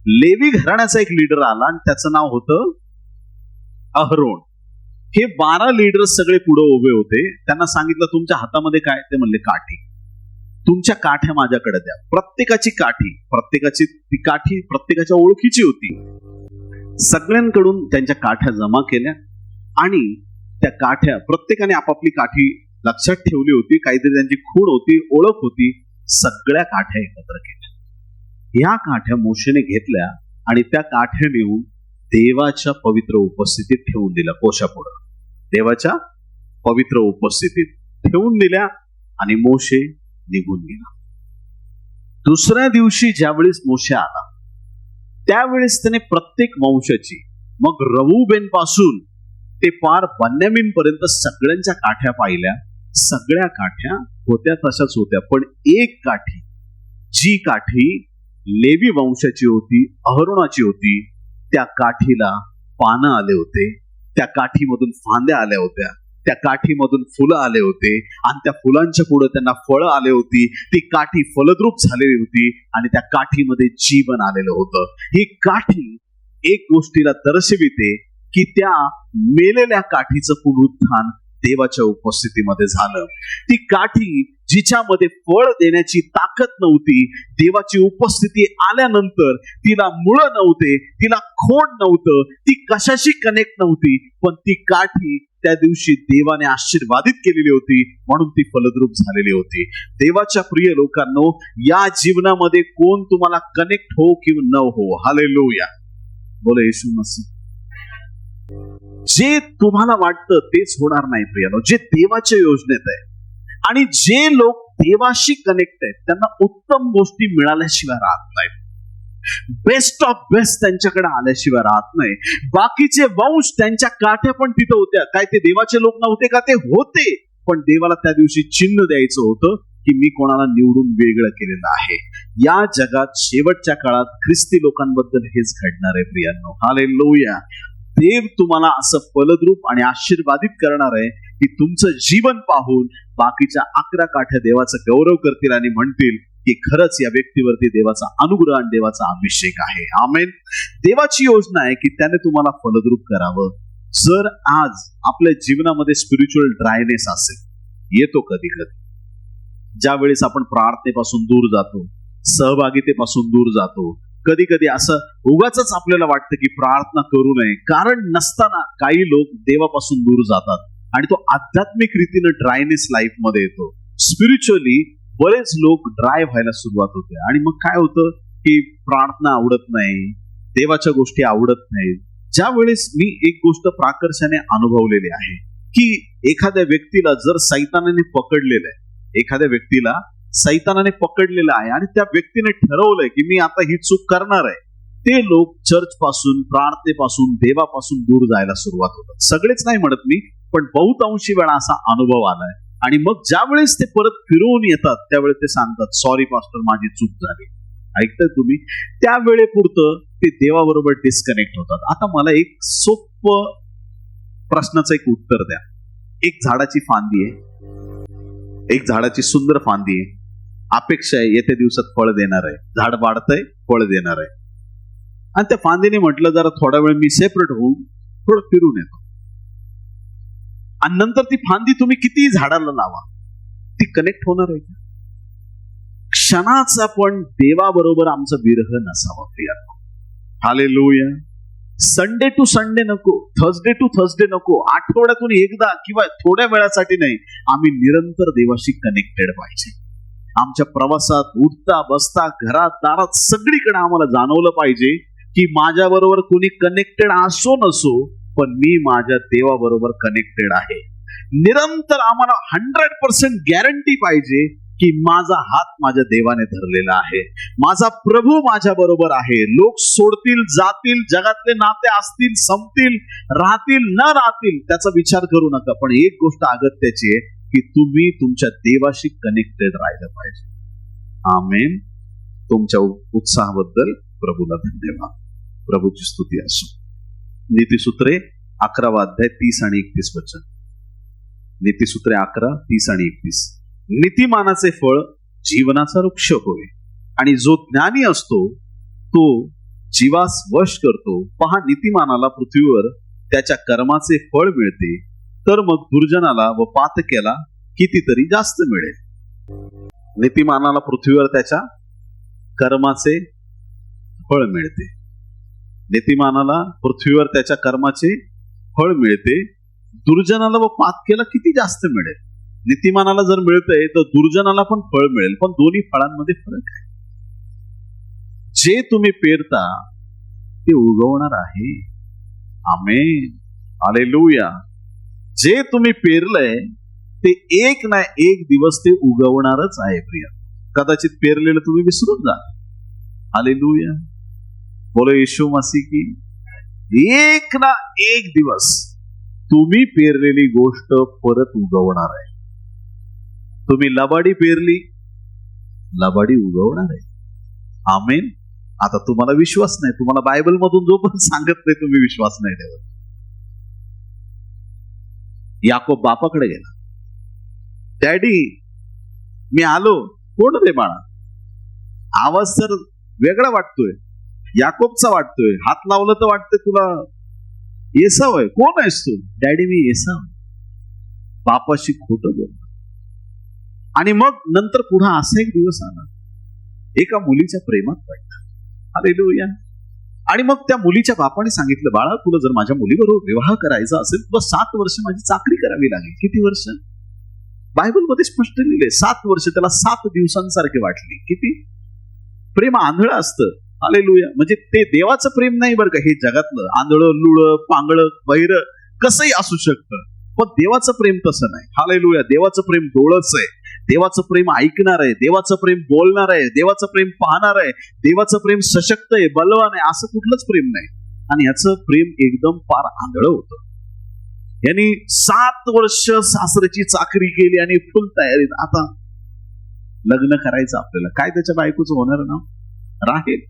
लेवी घराण्याचा एक लीडर आला आणि त्याचं नाव होतं अहरोन. हे 12 लीडर्स सगळे पुढे उभे होते. त्यांना सांगितलं, तुमच्या हातामध्ये काय? ते म्हणले, काठी. तुमच्या काठ्या माझ्याकडे द्या. प्रत्येकाची काठी, ती काठी प्रत्येकाच्या ओळखीची होती. सगळ्यांकडून त्यांच्या काठ्या जमा केल्या आणि त्या काठ्या प्रत्येकाने आपापली काठी लक्षात ठेवली होती. काहीतरी त्यांची खूण होती, ओळख होती. सगळ्या काठ्या एकत्र केल्या. या काठ्या मोशेने घेतल्या आणि त्या काठ्या नेऊन देवाच्या पवित्र उपस्थितीत ठेवून दिल्या. कोशापुढं देवाच्या पवित्र उपस्थितीत ठेवून दिल्या आणि मोशे निघून गेला. दुसऱ्या दिवशी ज्यावेळेस मोशे आला त्यावेळेस त्याने प्रत्येक वंशाची, मग रऊबेन पासून ते पार बन्यामीन पर्यंत सगळ्यांच्या काठ्या पाहिल्या. सगळ्या काठ्या होत्या तशाच होत्या, पण एक काठी, जी काठी लेवी वंशाची होती, अहरोनाची होती, त्या काठीला पानं आले होते, त्या काठीमधून फांद्या आल्या होत्या, त्या काठीमधून फुलं आले होते आणि त्या फुलांच्या पुढे त्यांना फळं आले होती. ती काठी फलद्रूप झालेली होती आणि त्या काठीमध्ये जीवन आलेलं होतं. ही काठी एक गोष्टीला दर्शविते की त्या मेलेल्या काठीचं पुनरुत्थान देवाच्या उपस्थितीमध्ये झालं. ती काठी जिच्यामध्ये फळ देण्याची ताकद नव्हती, देवाची उपस्थिती आल्यानंतर तिला मुळं नव्हते, तिला खोड नव्हतं, ती कशाशी कनेक्ट नव्हती, पण ती काठी त्या दिवशी देवाने आशीर्वादित केलेली होती म्हणून ती फलद्रूप झालेली होती. देवाच्या प्रिय लोकांनो, या जीवनामध्ये कोण तुम्हाला कनेक्ट हो किंवा न हो, हालेलुया, बोले येशू मसीह. जे तुम्हाला वाटतं तेच होणार नाही प्रियानो, जे देवाच्या योजनेत आहे. आणि जे लोक देवाशी कनेक्ट आहेत त्यांना उत्तम गोष्टी मिळाल्याशिवाय राहत नाहीत. बेस्ट ऑफ बेस्ट त्यांच्याकडे आल्याशिवाय राहत नाही. बाकीचे वंश त्यांच्या काठ्या पण तिथं होत्या. काय ते देवाचे लोक नव्हते का? ते होते, पण देवाला त्या दिवशी चिन्ह द्यायचं होतं की मी कोणाला निवडून वेगळं केलेलं आहे. या जगात शेवटच्या काळात ख्रिस्ती लोकांबद्दल हेच घडणार आहे प्रियांनो, हालेलुया. देव तुम्हाला असं फलद्रूप आणि आशीर्वादित करणार आहे की तुमचं जीवन पाहून बाकीच्या 11 काठ्या देवाचा गौरव करतील आणि म्हणतील की खरंच या व्यक्तीवरती देवाचा अनुग्रह आणि देवाचा अभिषेक आहे. आमेन. देवाची योजना आहे की त्याने तुम्हाला फलद्रूप करावं. जर आज आपल्या जीवनामध्ये स्पिरिच्युअल ड्रायनेस असेल, येतो कधी कधी, ज्या वेळेस आपण प्रार्थनेपासून दूर जातो, सहभागितेपासून दूर जातो, कधी कधी असं उगाचच आपल्याला वाटतं की प्रार्थना करू नये, कारण नसताना काही लोक देवापासून दूर जातात आणि तो आध्यात्मिक रीतीने ड्रायनेस लाईफ मध्ये येतो. स्पिरिच्युअली बरेच लोक ड्राय व्हायला सुरुवात होते आणि मग काय होतं की प्रार्थना आवडत नाही, देवाच्या गोष्टी आवडत नाहीत. ज्या वेळेस मी एक गोष्ट प्राकर्षाने अनुभवलेली आहे की एखाद्या व्यक्तीला जर सैतानाने पकडलेलं आहे, एखाद्या व्यक्तीला सैतानाने पकडलेलं आहे आणि त्या व्यक्तीने ठरवलंय की मी आता ही चूक करणार आहे, ते लोक चर्च पासून, प्रार्थनेपासून, देवापासून दूर जायला सुरुवात होतात. सगळेच नाही म्हणत मी, पण बहुतांशी वेळा असा अनुभव आलाय. आणि मग ज्या वेळेस ते परत फिरवून येतात त्यावेळेस ते सांगतात, सॉरी पास्टर, माझी चूक झाली. ऐकताय तुम्ही? त्या वेळेपुरतं ते देवाबरोबर डिस्कनेक्ट होतात. आता मला एक सोपं प्रश्नाचं एक उत्तर द्या. एक झाडाची फांदी आहे, एक झाडाची सुंदर फांदी आहे, अपेक्षा आहे येत्या दिवसात फळ देणार आहे, झाड वाढतंय, फळ देणार आहे, आणि त्या फांदीने म्हटलं जरा थोडा वेळ मी सेपरेट होऊन थोडं फिरून येतो. आणि नंतर ती फांदी तुम्ही किती झाडाला लावा, ती कनेक्ट होणार आहे. क्षणाचा पण देवाबरोबर आमचा विरह नसावा प्रियांनो, हालेलुया. संडे टू संडे नको, थर्सडे टू थर्सडे नको, आठवड्यातून एकदा किंवा थोड्या वेळासाठी नाही, आम्ही निरंतर देवाशी कनेक्टेड पाहिजे. आमच्या प्रवासात उठता बसता, घरात दारात, सगळीकडे आम्हाला जाणवलं पाहिजे की माझ्या बरोबर कोणी कनेक्टेड असो नसो, पण मी माझ्या देवाबरोबर कनेक्टेड आहे. निरंतर आम्हाला 100% गॅरंटी पाहिजे की माझा हात माझ्या देवाने धरलेला आहे, माझा प्रभू माझ्या बरोबर आहे. लोक सोडतील, जातील, जगातले नाते असतील, संपतील, राहतील न राहतील, त्याचा विचार करू नका. पण एक गोष्ट अगत्याची आहे की तुम्ही तुमच्या देवाशी कनेक्टेड राहिलं पाहिजे. आमेन. तुमच्या उत्साहाबद्दल प्रभूला धन्यवाद. प्रभूची स्तुती असो. नीतिसूत्रे 11वा अध्याय 30 आणि 31 वचन. नीतिसूत्रे 11, 30 आणि 31. नीतिमानाचे फळ जीवनाचा वृक्ष होय, आणि जो ज्ञानी असतो तो जीवास वश करतो. पहा, नीतिमानाला पृथ्वीवर त्याच्या कर्माचे फळ मिळते, तर मग दुर्जनाला व पातक्याला कितीतरी जास्त मिळेल. नीतिमानाला पृथ्वीवर त्याच्या कर्माचे फळ मिळते. नीतिमानाला पृथ्वीवर त्याच्या कर्माचे फळ मिळते, दुर्जनाला व पातक्याला किती जास्त मिळेल. नीतिमानाला जर मिळतंय तर दुर्जनाला पण फळ मिळेल, पण दोन्ही फळांमध्ये फरक आहे. जे तुम्ही पेरता ते उगवणार आहे. आमेन, हालेलुया. जे तुम्ही पेरलंय ते एक ना एक दिवस ते उगवणारच आहे प्रिय. कदाचित पेरलेलं तुम्ही विसरून जा. हालेलुया, बोलो येशू मसीह की. एक ना एक दिवस तुम्ही पेरलेली गोष्ट परत उगवणार आहे. तुम्ही लबाडी पेरली, लबाडी उगवणार आहे. आमेन. आता तुम्हाला विश्वास नाही, तुम्हाला बायबल मधून जो पण सांगत नाही तुम्ही विश्वास नाही ठेवत. याकोब बापाकडे गेला. डॅडी मी आलो. कोण रे बाळा? आवाज तर वेगळा वाटतोय, याकोबचा वाटतोय. हात लावलं तर वाटतंय तुला एसाव आहे. कोण आहेस तू? डॅडी मी एसाव. बापाशी खोटं बोल. आणि मग नंतर पुढे असा एक दिवस आला, एका मुलीच्या प्रेमात पडला. हालेलुया. आणि मग त्या मुलीच्या बापाने सांगितलं, बाळा तुला जर माझ्या मुलीबरोबर विवाह करायचा असेल तुला 7 वर्ष माझी चाकरी करावी लागेल. किती वर्ष? बायबल मध्ये स्पष्ट लिहिले 7 वर्ष. त्याला 7 दिवसांसारखे वाटली. किती प्रेम आंधळ असतं. हालेलुया. म्हणजे ते देवाचं प्रेम नाही बरं का, हे जगातलं आंधळं लुळं पांगळं वैर कसंही असू शकतं, पण देवाचं प्रेम तसं नाही. हालेलुया. देवाचं प्रेम डोळस आहे, देवाचं प्रेम ऐकणार आहे, देवाचं प्रेम बोलणार आहे, देवाचं प्रेम पाहणार आहे, देवाचं प्रेम सशक्त आहे, बलवान आहे, असं कुठलंच प्रेम नाही. आणि याचं प्रेम एकदम फार आंधळ होतं. यांनी 7 वर्ष सासऱ्याची चाकरी केली आणि फुल तयारीत आता लग्न करायचं आपल्याला. काय त्याच्या बायकोचं होणार नाव? राहेल.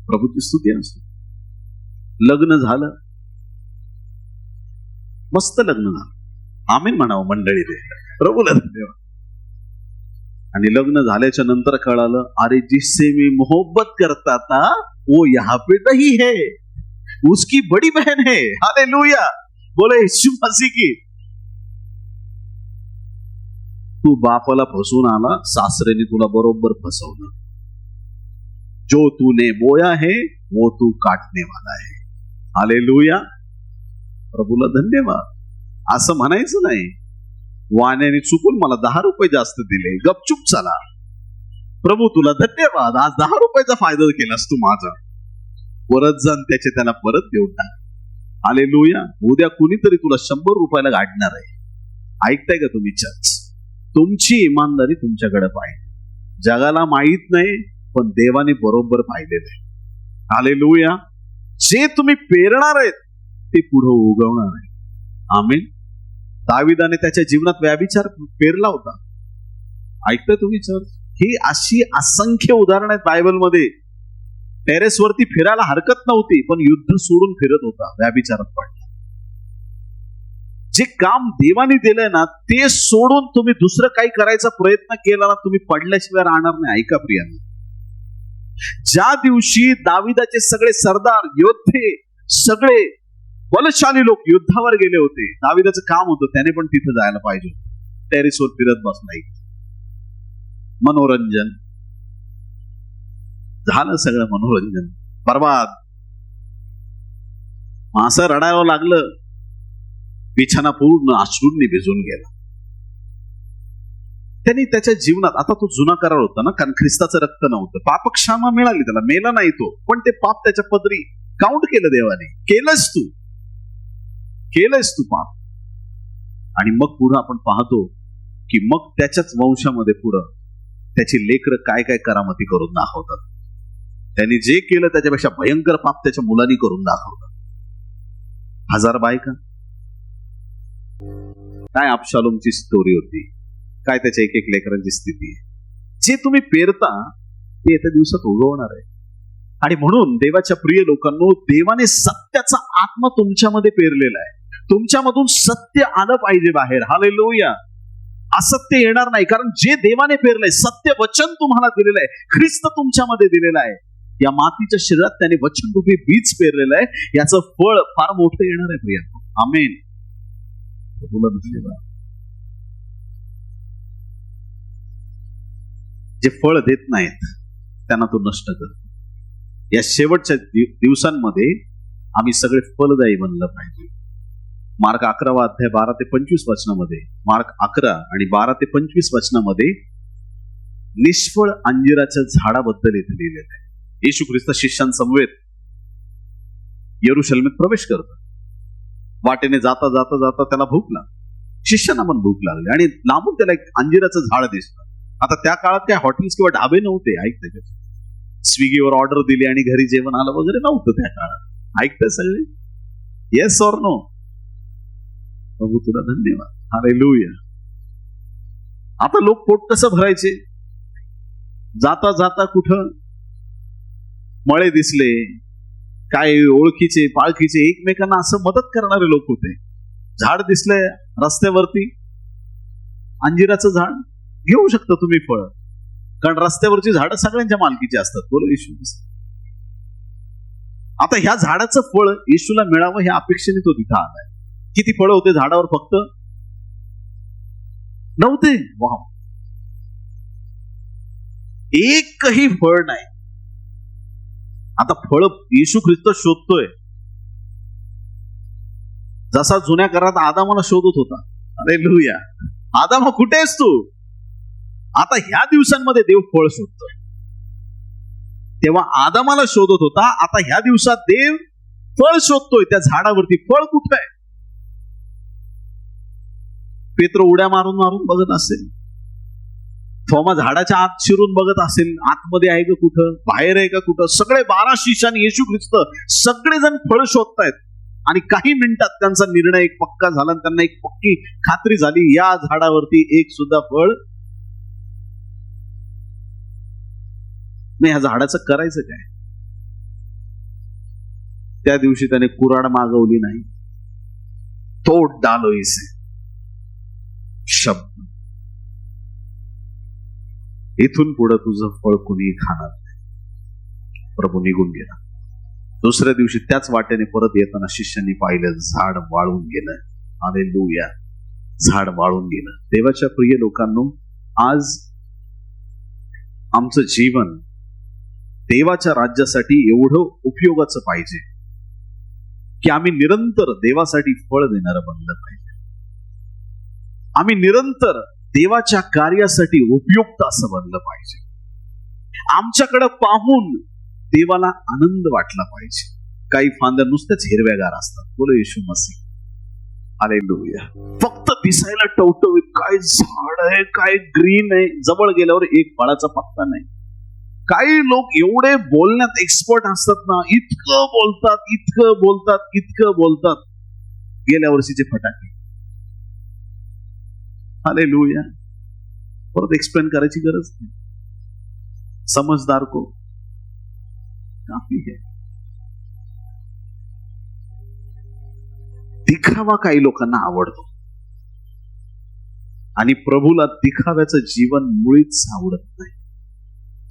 प्रभूची स्तुती असते. लग्न झालं, मस्त लग्न झालं. आमेन म्हणावं मंडळी, ते प्रभूला धन्यवाद. आणि लग्न झाल्याच्या नंतर कळालं, अरे जिससे मी मोहब्बत करता था वो यहाँ पे नहीं है, उसकी बड़ी बहन है. हालेलुया, बोले यीशु मसीह की. तू बापाला फसवून आला, सासरेने तुला बरोबर फसवलं. जो तूने बोया है वो तू काटने वाला है. हालेलुया, प्रभूला धन्यवाद. असं म्हणायचं नाही, वाण्याने चुकून मला 10 रुपये जास्त दिले, गपचूप चला. प्रभू तुला धन्यवाद, आज 10 रुपयाचा फायदा केलास तू माझा. परत जाण त्याचे त्याला परत देऊन टाक. हालेलुया. उद्या कुणीतरी तुला 100 रुपयाला गाडणार आहे. ऐकताय का तुम्ही चर्च? तुमची इमानदारी तुमच्याकडे पाहिजे. जगाला माहित नाही, पण देवाने बरोबर पाहिलेलं आहे. हालेलुया. जे तुम्ही पेरणार आहेत ते पुढे उगवणार आहे. आमेन. दाविदाने त्याच्या जीवनात व्यभिचार पेरला होता. ऐकताय तुम्ही चर्च? ही अशी असंख्य उदाहरणं आहेत बायबलमध्ये. टेरेसवरती फिरायला हरकत नव्हती, पण युद्ध सोडून फिरत होता, व्यभिचारात पडला. जे काम देवाने दिलंय ना ते सोडून तुम्ही दुसरं काही करायचा प्रयत्न केला ना, तुम्ही पडल्याशिवाय राहणार नाही. ऐका प्रियांनो, ज्या दिवशी दाविदाचे सगळे सरदार योद्धे सगळे बलशाली लोक युद्धावर गेले होते, दाविदाचं काम होतं त्याने पण तिथे जायला पाहिजे. टेरेसवर फिरत बसला, मनोरंजन झालं, सगळं मनोरंजन बर्बाद. असं रडायला लागलं, बिछाना पूर्ण अश्रूंनी भिजून गेला. त्यांनी त्याच्या जीवनात, आता तो जुना करार होता ना, कारण ख्रिस्ताचं रक्त नव्हतं, पापक्षमा मिळाली त्याला, मेला नाही तो, पण ते पाप त्याच्या पदरी काउंट केलं देवाने. केलंस तू पाप. आणि मग पुढे आपण पाहतो की मग त्याच्याच वंशामध्ये पुढं त्याची लेकरं काय काय करामती करून दाखवतात. त्यांनी जे केलं त्याच्यापेक्षा भयंकर पाप त्याच्या मुलांनी करून दाखवतात. 1000 बायका. काय अबशालोमची स्टोरी होती, काय त्याच्या एक लेकरांची स्थिती आहे. जे तुम्ही पेरता ते येत्या दिवसात उगवणार आहे. आणि म्हणून देवाच्या प्रिय लोकांनो, देवाने सत्याचा आत्मा तुमच्यामध्ये पेरलेला आहे. तुमच्यामधून सत्य आलं पाहिजे बाहेर. हालेलुया. असत्य येणार नाही, कारण जे देवाने पेरलंय, सत्य वचन तुम्हाला दिलेलं आहे, ख्रिस्त तुमच्यामध्ये दिलेलं आहे. या मातीच्या शरीरात त्याने वचनरूपी बीज पेरलेलं आहे. याचं फळ फार मोठं येणार आहे प्रियांनो. आमेन. जे फळ देत नाहीत त्यांना तो नष्ट करतो. या शेवटच्या दिवसांमध्ये आम्ही सगळे फलदायी बनलं पाहिजे. मार्क 11 अध्याय 12 ते 25 वचनामध्ये, मार्क 11 आणि 12 ते 25 वचनामध्ये निष्फळ अंजिराच्या झाडाबद्दल इथे लिहिलेलं आहे. येशू ख्रिस्त शिष्यांसमवेत यरूशलेमेत प्रवेश करतात. वाटेने जाता जाता जाता त्याला भूक लागली, शिष्यांना पण भूक लागली, आणि लांबून त्याला एक अंजिराचं झाड दिसतं. आता त्या काळात काय हॉटेल्स किंवा ढाबे नव्हते. ऐकते, स्विगीवर ऑर्डर दिली आणि घरी जेवण आलं वगैरे नव्हतं त्या काळात. ऐकते सगळे? Yes or no? प्रभू तुला धन्यवाद. हालेलुया. आता लोक पोट कसं भरायचे? जाता जाता कुठं मळे दिसले, काय ओळखीचे पाळखीचे एकमेकांना असं मदत करणारे लोक होते. झाड दिसलंय रस्त्यावरती, अंजिराचं झाड, घेऊ शकता तुम्ही फळ, कारण रस्त्यावरची झाडं सगळ्यांच्या मालकीची असतात. बोलो येशू. आता ह्या झाडाचं फळ येशूला मिळावं ह्या अपेक्षेने तो तिथं आलाय. किती फळं होते झाडावर? फक्त नव्हते. वाह, एकही फळ नाही. आता फळ येशू ख्रिस्त शोधतोय, जसा जुन्या काळात आदामाला शोधत होता. हालेलुया. आदामा कुठे आहेस तू? आता ह्या दिवसांमध्ये देव फळ शोधतोय. तेव्हा आदामाला शोधत होता, आता ह्या दिवसात देव फळ शोधतोय. त्या झाडावरती फळ कुठं आहे? पेत्र उड्या मारून मारून बघत असेल, थोमा झाडाच्या आत शिरून बघत असेल, आतमध्ये आहे का कुठं, बाहेर आहे का कुठं. सगळे 12 शिष्य आणि येशू ख्रिस्त सगळेजण फळ शोधतायत. आणि काही मिनिटात त्यांचा निर्णय एक पक्का झाला, त्यांना एक पक्की खात्री झाली, या झाडावरती एक सुद्धा फळ नाही. ह्या झाडाचं करायचं काय? त्या दिवशी त्याने कुऱ्हाड मागवली नाही. तोड डालो इसे शब्द. इथून पुढे तुझं फळ कुणी खाणार नाही. प्रभू निघून गेला. दुसऱ्या दिवशी त्याच वाटेने परत येताना शिष्यांनी पाहिलं, झाड वाळून गेलं. हालेलुया. झाड वाळून गेलं. देवाच्या प्रिय लोकांनो, आज आमचं जीवन देवाच्या राज्यासाठी एवढं उपयोगाचं पाहिजे की आम्ही निरंतर देवासाठी फळ देणारं बनलं पाहिजे. आम्ही निरंतर देवाच्या कार्यासाठी उपयुक्त असं बनलं पाहिजे. आमच्याकडे पाहून देवाला आनंद वाटला पाहिजे. काही फांद्या नुसत्याच हिरव्यागार असतात. बोलो येशू मसीह. हालेलुया. फक्त दिसायला टवटवीत, काय झाड आहे, काय ग्रीन आहे, जवळ गेल्यावर एक फळाचा पत्ता नाही. काही लोक एवढे बोलण्यात एक्सपर्ट असतात ना, इतकं बोलतात, इतकं बोलतात, इतकं बोलतात. गेल्या वर्षीचे फटाके. हालेलुया. परत एक्सप्लेन करायची गरज नाही. समझदार को काफी है. दिखावा काही लोकांना आवडतो आणि प्रभूला दिखाव्याचं जीवन मुळीच आवडत नाही.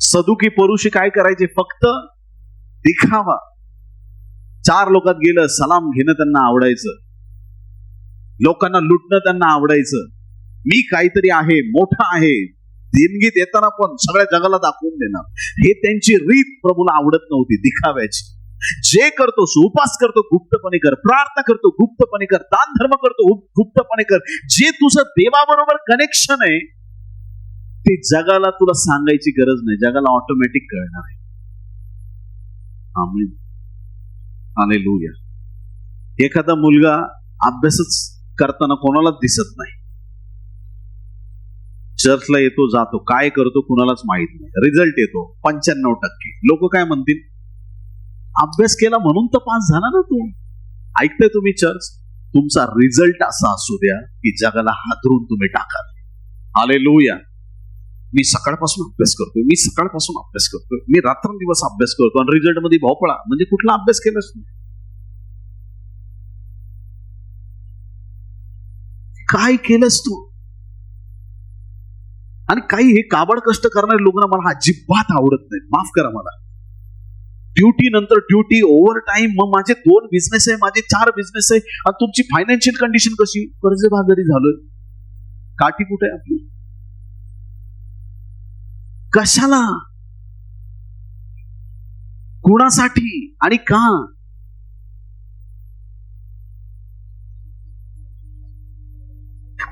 सदुकी परुषी काय करायचे? फक्त दिखावा. 4 लोकात गेलं, सलाम घेणं त्यांना आवडायचं, लोकांना लुटणं त्यांना आवडायचं. मी काहीतरी आहे, मोठा आहे, देणगी देताना पण सगळ्या जगाला दाखवून देणार. हे त्यांची रीत प्रभूला आवडत नव्हती, दिखाव्याची. जे करतोस, उपास करतो गुप्तपणे कर, प्रार्थना करतो गुप्तपणे कर, दान धर्म करतो गुप्तपणे कर. जे तुझं देवाबरोबर कनेक्शन आहे ते जगाला तुला सांगायची गरज नाही, जगाला ऑटोमॅटिक कळणार आहे. आमीन. हालेलुया. एखादा मुलगा अभ्यासच करताना कोणालाच दिसत नाही, चर्चला येतो जातो, काय करतो कुणालाच माहित नाही, रिझल्ट येतो 95%. लोक काय म्हणतील? अभ्यास केला म्हणून तर पास झाला ना तू. ऐकताय तुम्ही चर्च? तुमचा रिझल्ट असा असू द्या की जगाला हादरून तुम्ही टाकाल. हालेलुया. मी सकाळपासून अभ्यास करतोय, मी सकाळपासून अभ्यास करतोय, मी रात्रंदिवस अभ्यास करतो, आणि रिझल्ट मध्ये भोपळा. म्हणजे कुठला अभ्यास केलास? काय केलंस तू? आणि काही हे काबड कष्ट करणारे लोक ना मला अजिबात आवडत नाही. माफ करा मला. ड्युटी नंतर ड्युटी, ओव्हर टाइम. मग माझे 2 बिझनेस आहे, माझे 4 बिझनेस आहे, आणि तुमची फायनान्शियल कंडिशन कशी? कर्जबाजारी झालोय. काठी कुठे आहे आपली? कशाला? कुणासाठी आणि का?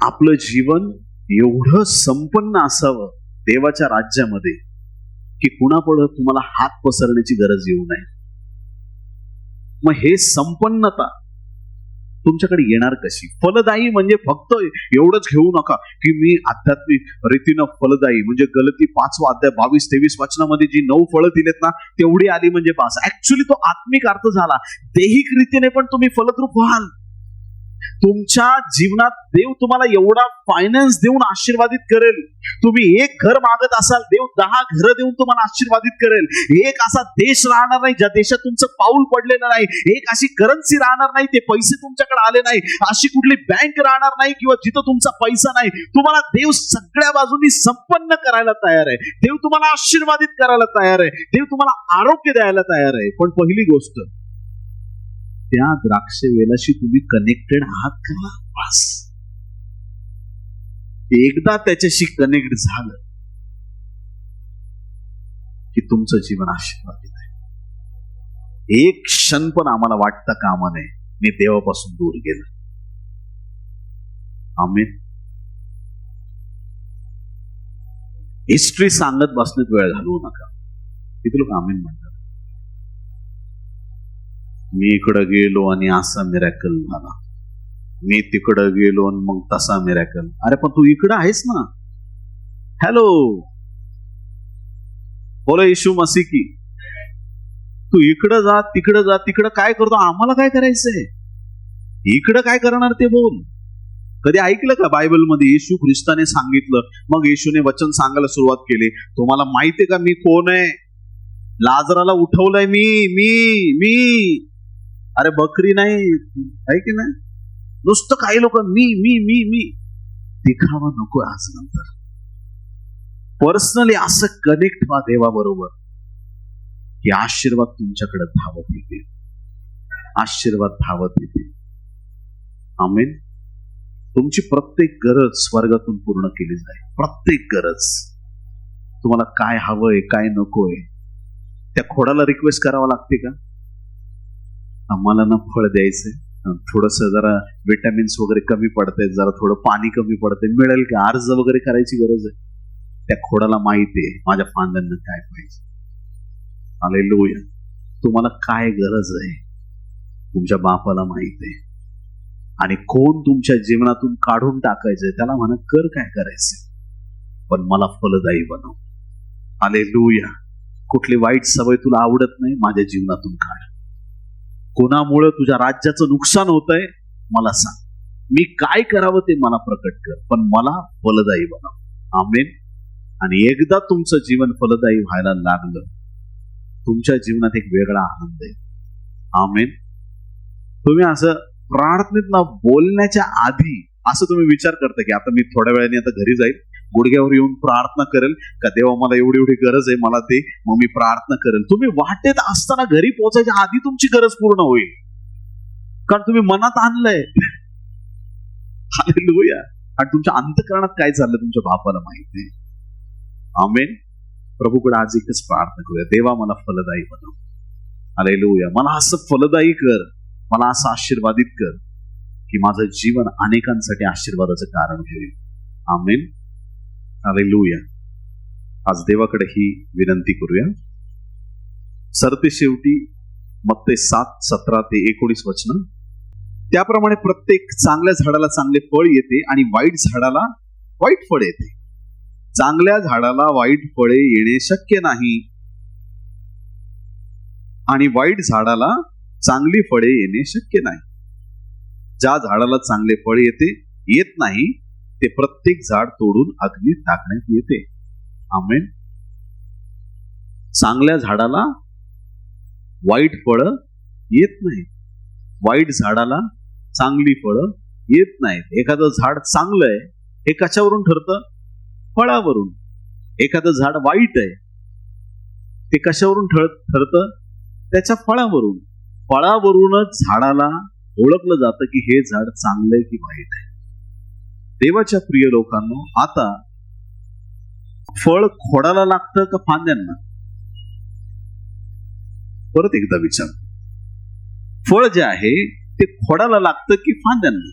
आपलं जीवन एवढं संपन्न असावं देवाच्या राज्यामध्ये की कुणापुढे तुम्हाला हात पसरण्याची गरज येऊ नये. मग हे संपन्नता तुमच्याकडे येणार कशी? फलदायी म्हणजे फक्त एवढंच घेऊ नका की मी आध्यात्मिक रीतीनं फलदायी, म्हणजे गलती 5 अध्याय 22-23 वचनामध्ये जी 9 फळं दिलेत ना तेवढी आली म्हणजे बास. ऍक्च्युली तो आत्मिक अर्थ झाला. दैहिक रीतीने पण तुम्ही फलद्रूप व्हाल. तुमच्या जीवनात देव तुम्हाला एवढा फायनान्स देऊन आशीर्वादित करेल. तुम्ही 1 घर मागत असाल, देव 10 घरं देऊन तुम्हाला आशीर्वादित करेल. एक असा देश राहणार नाही ज्या देशात तुमचं पाऊल पडलेलं नाही. एक अशी करन्सी राहणार नाही, ते पैसे तुमच्याकडे आले नाही. अशी कुठली बँक राहणार नाही किंवा जिथं तुमचा पैसा नाही. तुम्हाला देव सगळ्या बाजूनी संपन्न करायला तयार आहे. देव तुम्हाला आशीर्वादित करायला तयार आहे. देव तुम्हाला आरोग्य द्यायला तयार आहे. पण पहिली गोष्ट, त्या द्राक्ष वेलाशी तुम्ही कनेक्टेड आहात का? बस. एकदा त्याच्याशी कनेक्ट झालं की तुमचं जीवन आशीर्वादित आहे. एक क्षण पण आम्हाला वाटतं कामा नये मी देवापासून दूर गेलो. आमेन. हिस्ट्री सांगत बसण्यात वेळ घालवू नका. किती लोक आमेन म्हणतात? मी इकडं गेलो आणि असा मिरॅकल झाला, मी तिकडं गेलो आणि मग तसा मिरॅकल. अरे पण तू इकडं आहेस ना. हॅलो, बोला येशू मसीह की. तू इकडं जा, तिकडं जा, तिकडं काय करतो? आम्हाला काय करायचंय? इकडं काय करणार ते बोल. कधी ऐकलं का बायबलमध्ये येशू ख्रिस्ताने सांगितलं, मग येशूने वचन सांगायला सुरुवात केली, तुम्हाला माहितीये का मी कोण आहे? लाजराला उठवलंय मी मी मी. अरे बकरी नाही आहे की नाही? नुसतं काही लोक मी मी मी मी. दिखावा नको. आज नंतर पर्सनली असं कनेक्ट व्हा देवाबरोबर की आशीर्वाद तुमच्याकडे धावत येतील. आशीर्वाद धावत येतील. आमेन. तुमची प्रत्येक गरज स्वर्गातून पूर्ण केली जाईल. प्रत्येक गरज. तुम्हाला काय हवंय, काय नकोय, त्या खोडाला रिक्वेस्ट करावं लागते का? आम्हाला ना फळ द्यायचंय, थोडस जरा विटॅमिन्स वगैरे कमी पडतंय, जरा थोडं पाणी कमी पडतंय, मिळेल का? अर्ज वगैरे करायची गरज आहे? त्या खोडाला माहिती आहे माझ्या फांद्यांना काय पाहिजे. हालेलुया. तुम्हाला काय गरज आहे तुमच्या बापाला माहित आहे. आणि कोण तुमच्या जीवनातून काढून टाकायचंय त्याला म्हणा, कर काय करायचंय, पण मला फलदायी बनव. हालेलुया. कुठली वाईट सवय तुला आवडत नाही, माझ्या जीवनातून काढ. कोणामुळे तुझ्या राज्याचं नुकसान होतंय मला सांग. मी काय करावं ते मला प्रकट कर, पण मला फलदायी बनव. आमेन. आणि एकदा तुमचं जीवन फलदायी व्हायला लागलं, तुमच्या जीवनात एक वेगळा आनंद आहे. आमेन. तुम्ही असं प्रार्थनेत ना बोलण्याच्या आधी असं तुम्ही विचार करता की आता मी थोड्या वेळाने आता घरी जाईल, गुडघ्यावर येऊन प्रार्थना करेल का देवा मला एवढी एवढी गरज आहे, मला ते, मग मी प्रार्थना करेल. तुम्ही वाटेत असताना घरी पोहोचायच्या आधी तुमची गरज पूर्ण होईल, कारण तुम्ही मनात आणलंय. हालेलुया. आणि तुमच्या अंतःकरणात काय चाललंय तुमच्या बापाला माहिती आहे. आमेन. प्रभूकडे आज एकच प्रार्थना करूया, देवा मला फलदायी बनव. हालेलुया. मला असं फलदायी कर, मला असं आशीर्वादित कर की माझं जीवन अनेकांसाठी आशीर्वादाचं कारण होईल. आमेन. हालेलुया. आज देवाकडे ही विनंती करूया. सरते शेवटी मत्ते 7:17-19 वचन. त्याप्रमाणे प्रत्येक चांगल्या झाडाला चांगले फळ येते आणि वाईट झाडाला वाईट फळ येते. चांगल्या झाडाला वाईट फळे येणे शक्य नाही आणि वाईट झाडाला चांगली फळे येणे शक्य नाही. ज्या झाडाला चांगले फळ येत नाही ते प्रत्येक झाड तोडून अग्नीत टाकण्यात येते. आमेन. चांगल्या झाडाला वाईट फळं येत नाही, वाईट झाडाला चांगली फळं येत नाहीत. एखादं झाड चांगलं आहे हे कशावरून ठरतं? फळावरून. एखादं झाड वाईट आहे ते कशावरून ठरतं? त्याच्या फळावरून. फळावरूनच झाडाला ओळखलं जातं की हे झाड चांगलं आहे की वाईट आहे. देवाच्या प्रिय लोकांनो, आता फळ खोडाला लागतं का फांद्यांना? परत एकदा विचार. फळ जे आहे ते खोडाला लागतं की फांद्यांना?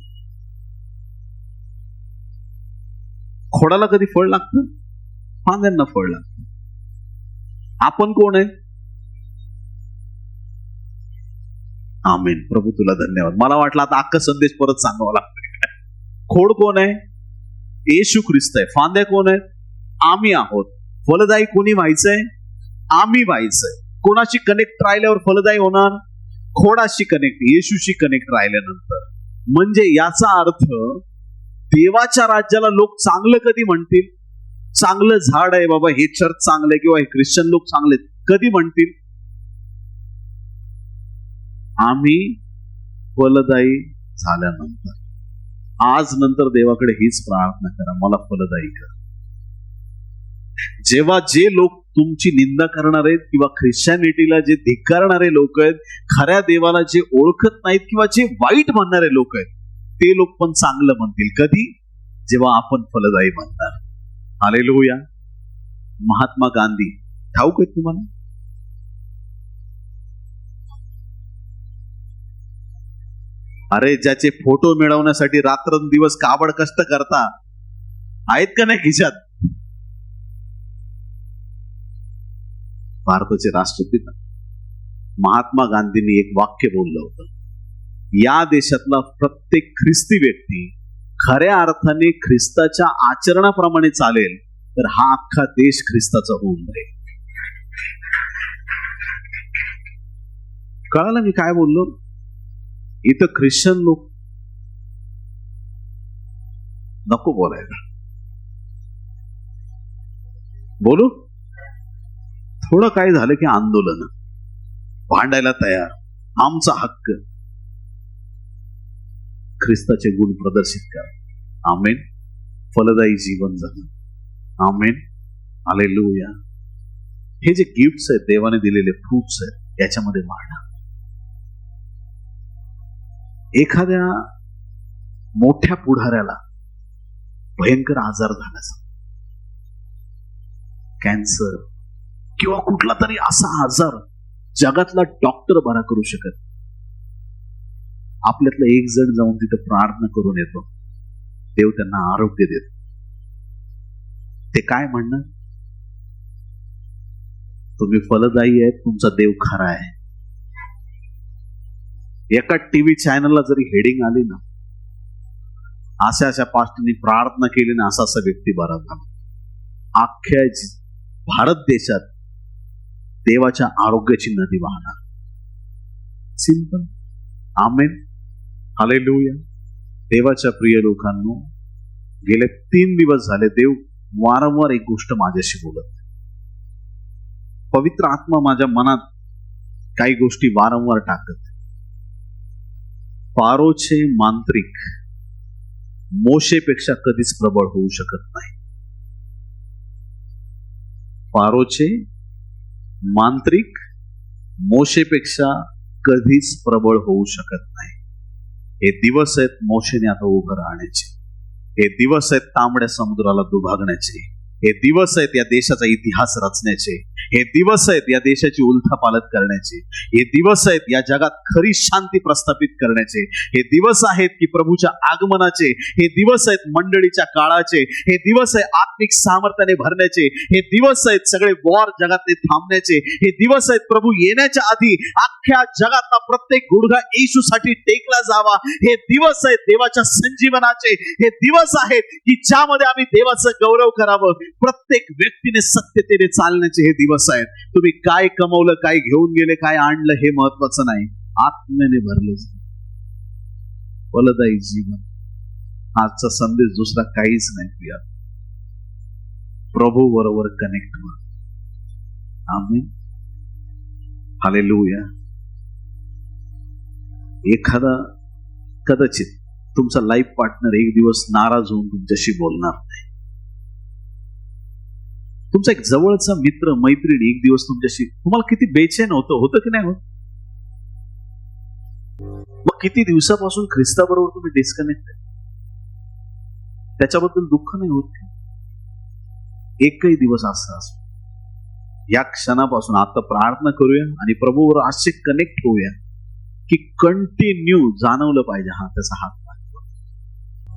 खोडाला कधी फळ लागतं? फांद्यांना फळ लागतं. आपण कोण आहे? आमेन. प्रभू तुला धन्यवाद. मला वाटलं आता अख्खा संदेश परत सांगावा लागतो. खोड कोण आहे? येशू ख्रिस्त आहे. फांद्या कोण आहेत? आम्ही आहोत. फलदायी कोणी व्हायचंय? आम्ही व्हायचंय. कोणाशी कनेक्ट राहिल्यावर फलदायी होणार? खोडाशी कनेक्ट, येशूशी कनेक्ट राहिल्यानंतर. म्हणजे याचा अर्थ देवाच्या राज्याला लोक चांगलं कधी म्हणतील? चांगलं झाड आहे बाबा, हे चर्च चांगलं आहे किंवा हे ख्रिश्चन लोक चांगले कधी म्हणतील? आम्ही फलदायी झाल्यानंतर. आज नंतर देवाकडे हीच प्रार्थना करा, मला फलदायी कर. जेव्हा जे लोक तुमची निंदा करणार आहेत किंवा ख्रिश्चॅनिटीला जे धिक्कारणारे लोक आहेत, खऱ्या देवाला जे ओळखत नाहीत किंवा जे वाईट म्हणणारे लोक आहेत, ते लोक पण चांगलं म्हणतील. कधी? जेव्हा आपण फलदायी म्हणणार. हालेलुया. महात्मा गांधी ठाऊक आहेत तुम्हाला? अरे ज्याचे फोटो मिळवण्यासाठी रात्रंदिवस काबड कष्ट करता, आहेत का नाही खिशात? भारताचे राष्ट्रपिता महात्मा गांधींनी एक वाक्य बोललं होतं, या देशातला प्रत्येक ख्रिस्ती व्यक्ती खऱ्या अर्थाने ख्रिस्ताच्या आचरणाप्रमाणे चालेल तर हा अख्खा देश ख्रिस्ताचा होऊन जाईल. कळालं मी काय बोललो? इथं ख्रिश्चन लोक नको बोलायला. बोलू? थोडं काय झालं की आंदोलन, भांडायला तयार, आमचा हक्क. ख्रिस्ताचे गुण प्रदर्शित करा. आमेन. फलदायी जीवन जगा. आमेन. हालेलुया. हे जे गिफ्ट्स आहेत, देवाने दिलेले फ्रूट्स आहेत, याच्यामध्ये वाढा. एखाद्या मोठ्या पुढाऱ्याला भयंकर आजार झाला, कॅन्सर किंवा कुठला तरी असा आजार जगातला डॉक्टर बरा करू शकत. आपल्यातला एक जण जाऊन तिथं प्रार्थना करून येतो, देव त्यांना आरोग्य देतो. ते काय म्हणणार? तुम्ही फलदायी आहेत, तुमचा देव खरा आहे. एका टीव्ही चॅनलला जरी हेडिंग आली ना, अशा अशा पास्टरनी प्रार्थना केली ना, असा असा व्यक्ती बरा झाला, अख्ख्या भारत देशात देवाच्या आरोग्याची नदी वाहणार. सिंपल. आमेन. हालेलुया. देवाच्या प्रिय लोकांनो, गेले 3 दिवस झाले देव वारंवार एक गोष्ट माझ्याशी बोलत. पवित्र आत्मा माझ्या मनात काही गोष्टी वारंवार टाकत. फारोचे मांत्रिक मोशेपेक्षा कधीच प्रबळ होऊ शकत नाही. फारोचे मांत्रिक मोशेपेक्षा कधीच प्रबळ होऊ शकत नाही. हे दिवस आहेत मोशेने आता उभं राहण्याचे. हे दिवस आहेत तांबड्या समुद्राला दुभागण्याचे. हे दिवस आहेत या देशाचा इतिहास रचण्याचे. हे दिवस आहेत या देशाची उलथापालट करण्याचे. हे दिवस आहेत या जगात खरी शांती प्रस्थापित करण्याचे. हे दिवस आहेत की प्रभूच्या आगमनाचे. हे दिवस आहेत मंडळीच्या काळाचे. हे दिवस आहे आत्मिक सामर्थ्याने भरण्याचे. हे दिवस आहेत सगळे वॉर जगातले थांबण्याचे. हे दिवस आहेत प्रभू येण्याच्या आधी अख्ख्या जगातला प्रत्येक गुडघा येशूसाठी टेकला जावा. हे दिवस आहेत देवाच्या संजीवनाचे. हे दिवस आहेत की ज्यामध्ये आम्ही देवाचं गौरव करावं. प्रत्येक व्यक्तीने सत्यतेने चालण्याचे हे दिवस आहेत. तुम्ही काय कमवलं, काय घेऊन गेले, काय आणलं हे महत्वाचं नाही. आत्म्याने भरले फलदायी जीवन. आजचा संदेश दुसरा काहीच नाही प्रिया. प्रभू बरोबर कनेक्ट व्हा. आमेन. हालेलुया. एखादा कदाचित तुमचा लाईफ पार्टनर एक दिवस नाराज होऊन तुमच्याशी बोलणार नाही. तुमचा एक जवळचा मित्र मैत्रीण एक दिवस तुमच्याशी, तुम्हाला किती बेचैन होतं की नाही होत? मग किती दिवसापासून ख्रिस्ताबरोबर तुम्ही डिस्कनेक्ट आहे, त्याच्याबद्दल दुःख नाही होत का? एकही दिवस असा असो. या क्षणापासून आता प्रार्थना करूया आणि प्रभूवर असे कनेक्ट होऊया की कंटिन्यू जाणवलं पाहिजे हा त्याचा हात.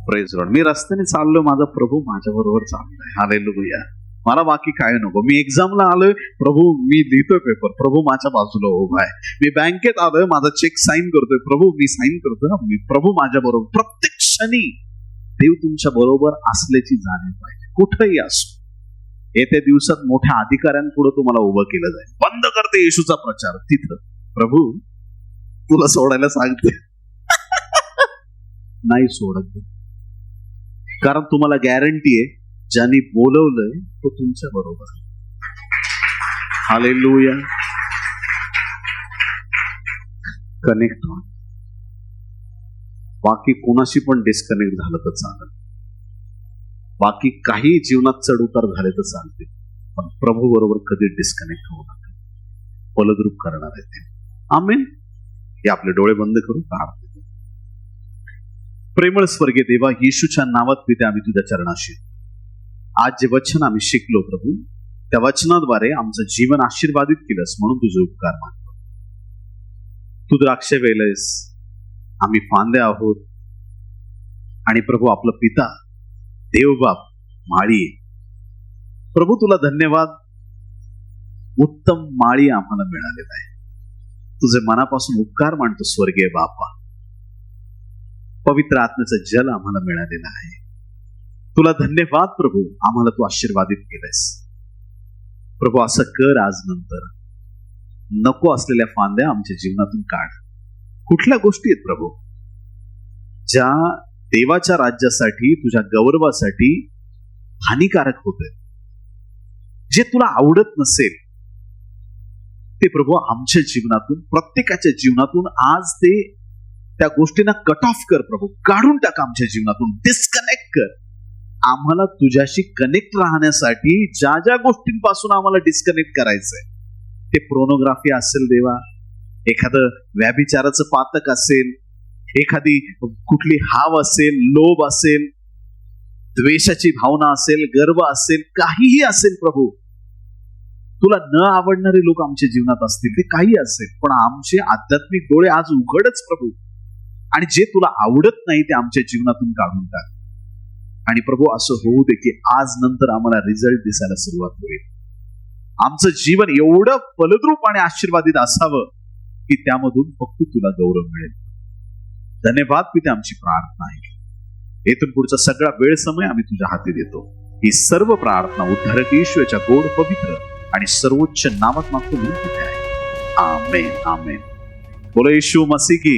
Praise Lord. मी रस्त्याने चाललोय, माझा प्रभू माझ्या बरोबर चाललोय. हालेलुया. मला बाकी काय नको. मी एक्झामला आलोय, प्रभू मी लिहितोय पेपर, प्रभू माझ्या बाजूला उभा आहे. मी बँकेत आलोय, माझा चेक साईन करतोय, प्रभू मी साईन करतोय, मी प्रभू माझ्या बरोबर. प्रत्येक क्षणी देव तुमच्या बरोबर असल्याची जाणीव पाहिजे, कुठेही असो. येत्या दिवसात मोठ्या अधिकाऱ्यांपुढे तुम्हाला उभं केलं जाईल. बंद करते येशूचा प्रचार, तिथं प्रभू तुला सोडायला सांगते. नाही सोडत, कारण तुम्हाला गॅरंटी आहे ज्यांनी बोलवलंय तो तुमच्या बरोबर. हालेलुया. कनेक्ट व्हा. बाकी कोणाशी पण डिस्कनेक्ट झालं तर चालेल, बाकी काही जीवनात चढ उतार झाले तर चालते, पण प्रभू बरोबर कधी डिस्कनेक्ट होऊ नका. फलद्रूप करणार आहे ते. आमेन. हे आपले डोळे बंद करून प्रार्थना करू. प्रेमळ स्वर्गीय देवा, येशूच्या नावात पिते आम्ही तुझ्या चरणाशी आज जे वचन आम्ही शिकलो प्रभू, त्या वचनाद्वारे आमचं जीवन आशीर्वादित केलंस म्हणून तुझे उपकार मानतो. तू द्राक्ष वेलयस, आम्ही फांदे आहोत, आणि प्रभू आपलं पिता देवबाप माळी. प्रभू तुला धन्यवाद, उत्तम माळी आम्हाला मिळालेला आहे. तुझे मनापासून उपकार मानतो स्वर्गीय बापा. पवित्र आत्म्याचं जल आम्हाला मिळालेलं आहे. तुला धन्यवाद प्रभू, आम्हाला तू आशीर्वादित केलंस. प्रभू असं कर आज नंतर. नको असलेल्या फांद्या आमच्या जीवनातून काढ. कुठल्या गोष्टी आहेत प्रभू ज्या देवाच्या राज्यासाठी, तुझ्या गौरवासाठी हानिकारक होते, जे तुला आवडत नसेल, ते प्रभू आमच्या जीवनातून, प्रत्येकाच्या जीवनातून आज ते त्या गोष्टींना कट ऑफ कर प्रभू. काढून टाक आमच्या जीवनातून, डिस्कनेक्ट कर. आम्हाला तुझ्याशी कनेक्ट राहण्यासाठी ज्या ज्या गोष्टींपासून आम्हाला डिस्कनेक्ट करायचंय, ते पोर्नोग्राफी असेल देवा, एखादं व्याभिचाराचं पातक असेल, एखादी कुठली हाव असेल, लोभ असेल, द्वेषाची भावना असेल, गर्व असेल, काहीही असेल प्रभू, तुला न आवडणारे लोक आमच्या जीवनात असतील, ते काही असेल, पण आमचे आध्यात्मिक डोळे आज उघडच प्रभू, आणि जे तुला आवडत नाही ते आमच्या जीवनातून काढून टाक. आणि प्रभू असं होऊ दे की आज नंतर आम्हाला रिझल्ट दिसायला सुरुवात होईल. आमचं जीवन एवढं फलद्रूप आणि आशीर्वादित असावं की त्यामधून फक्त तुला गौरव मिळेल. धन्यवाद पिते, आमची प्रार्थना आहे. येथून पुढचा सगळा वेळ समय आम्ही तुझ्या हाती देतो. ही सर्व प्रार्थना उद्धारक येशूच्या गोड, पवित्र आणि सर्वोच्च नावात मागतो म्हणून तिथे आहे. आमेन. आमेन. बोलो येशू मसीह की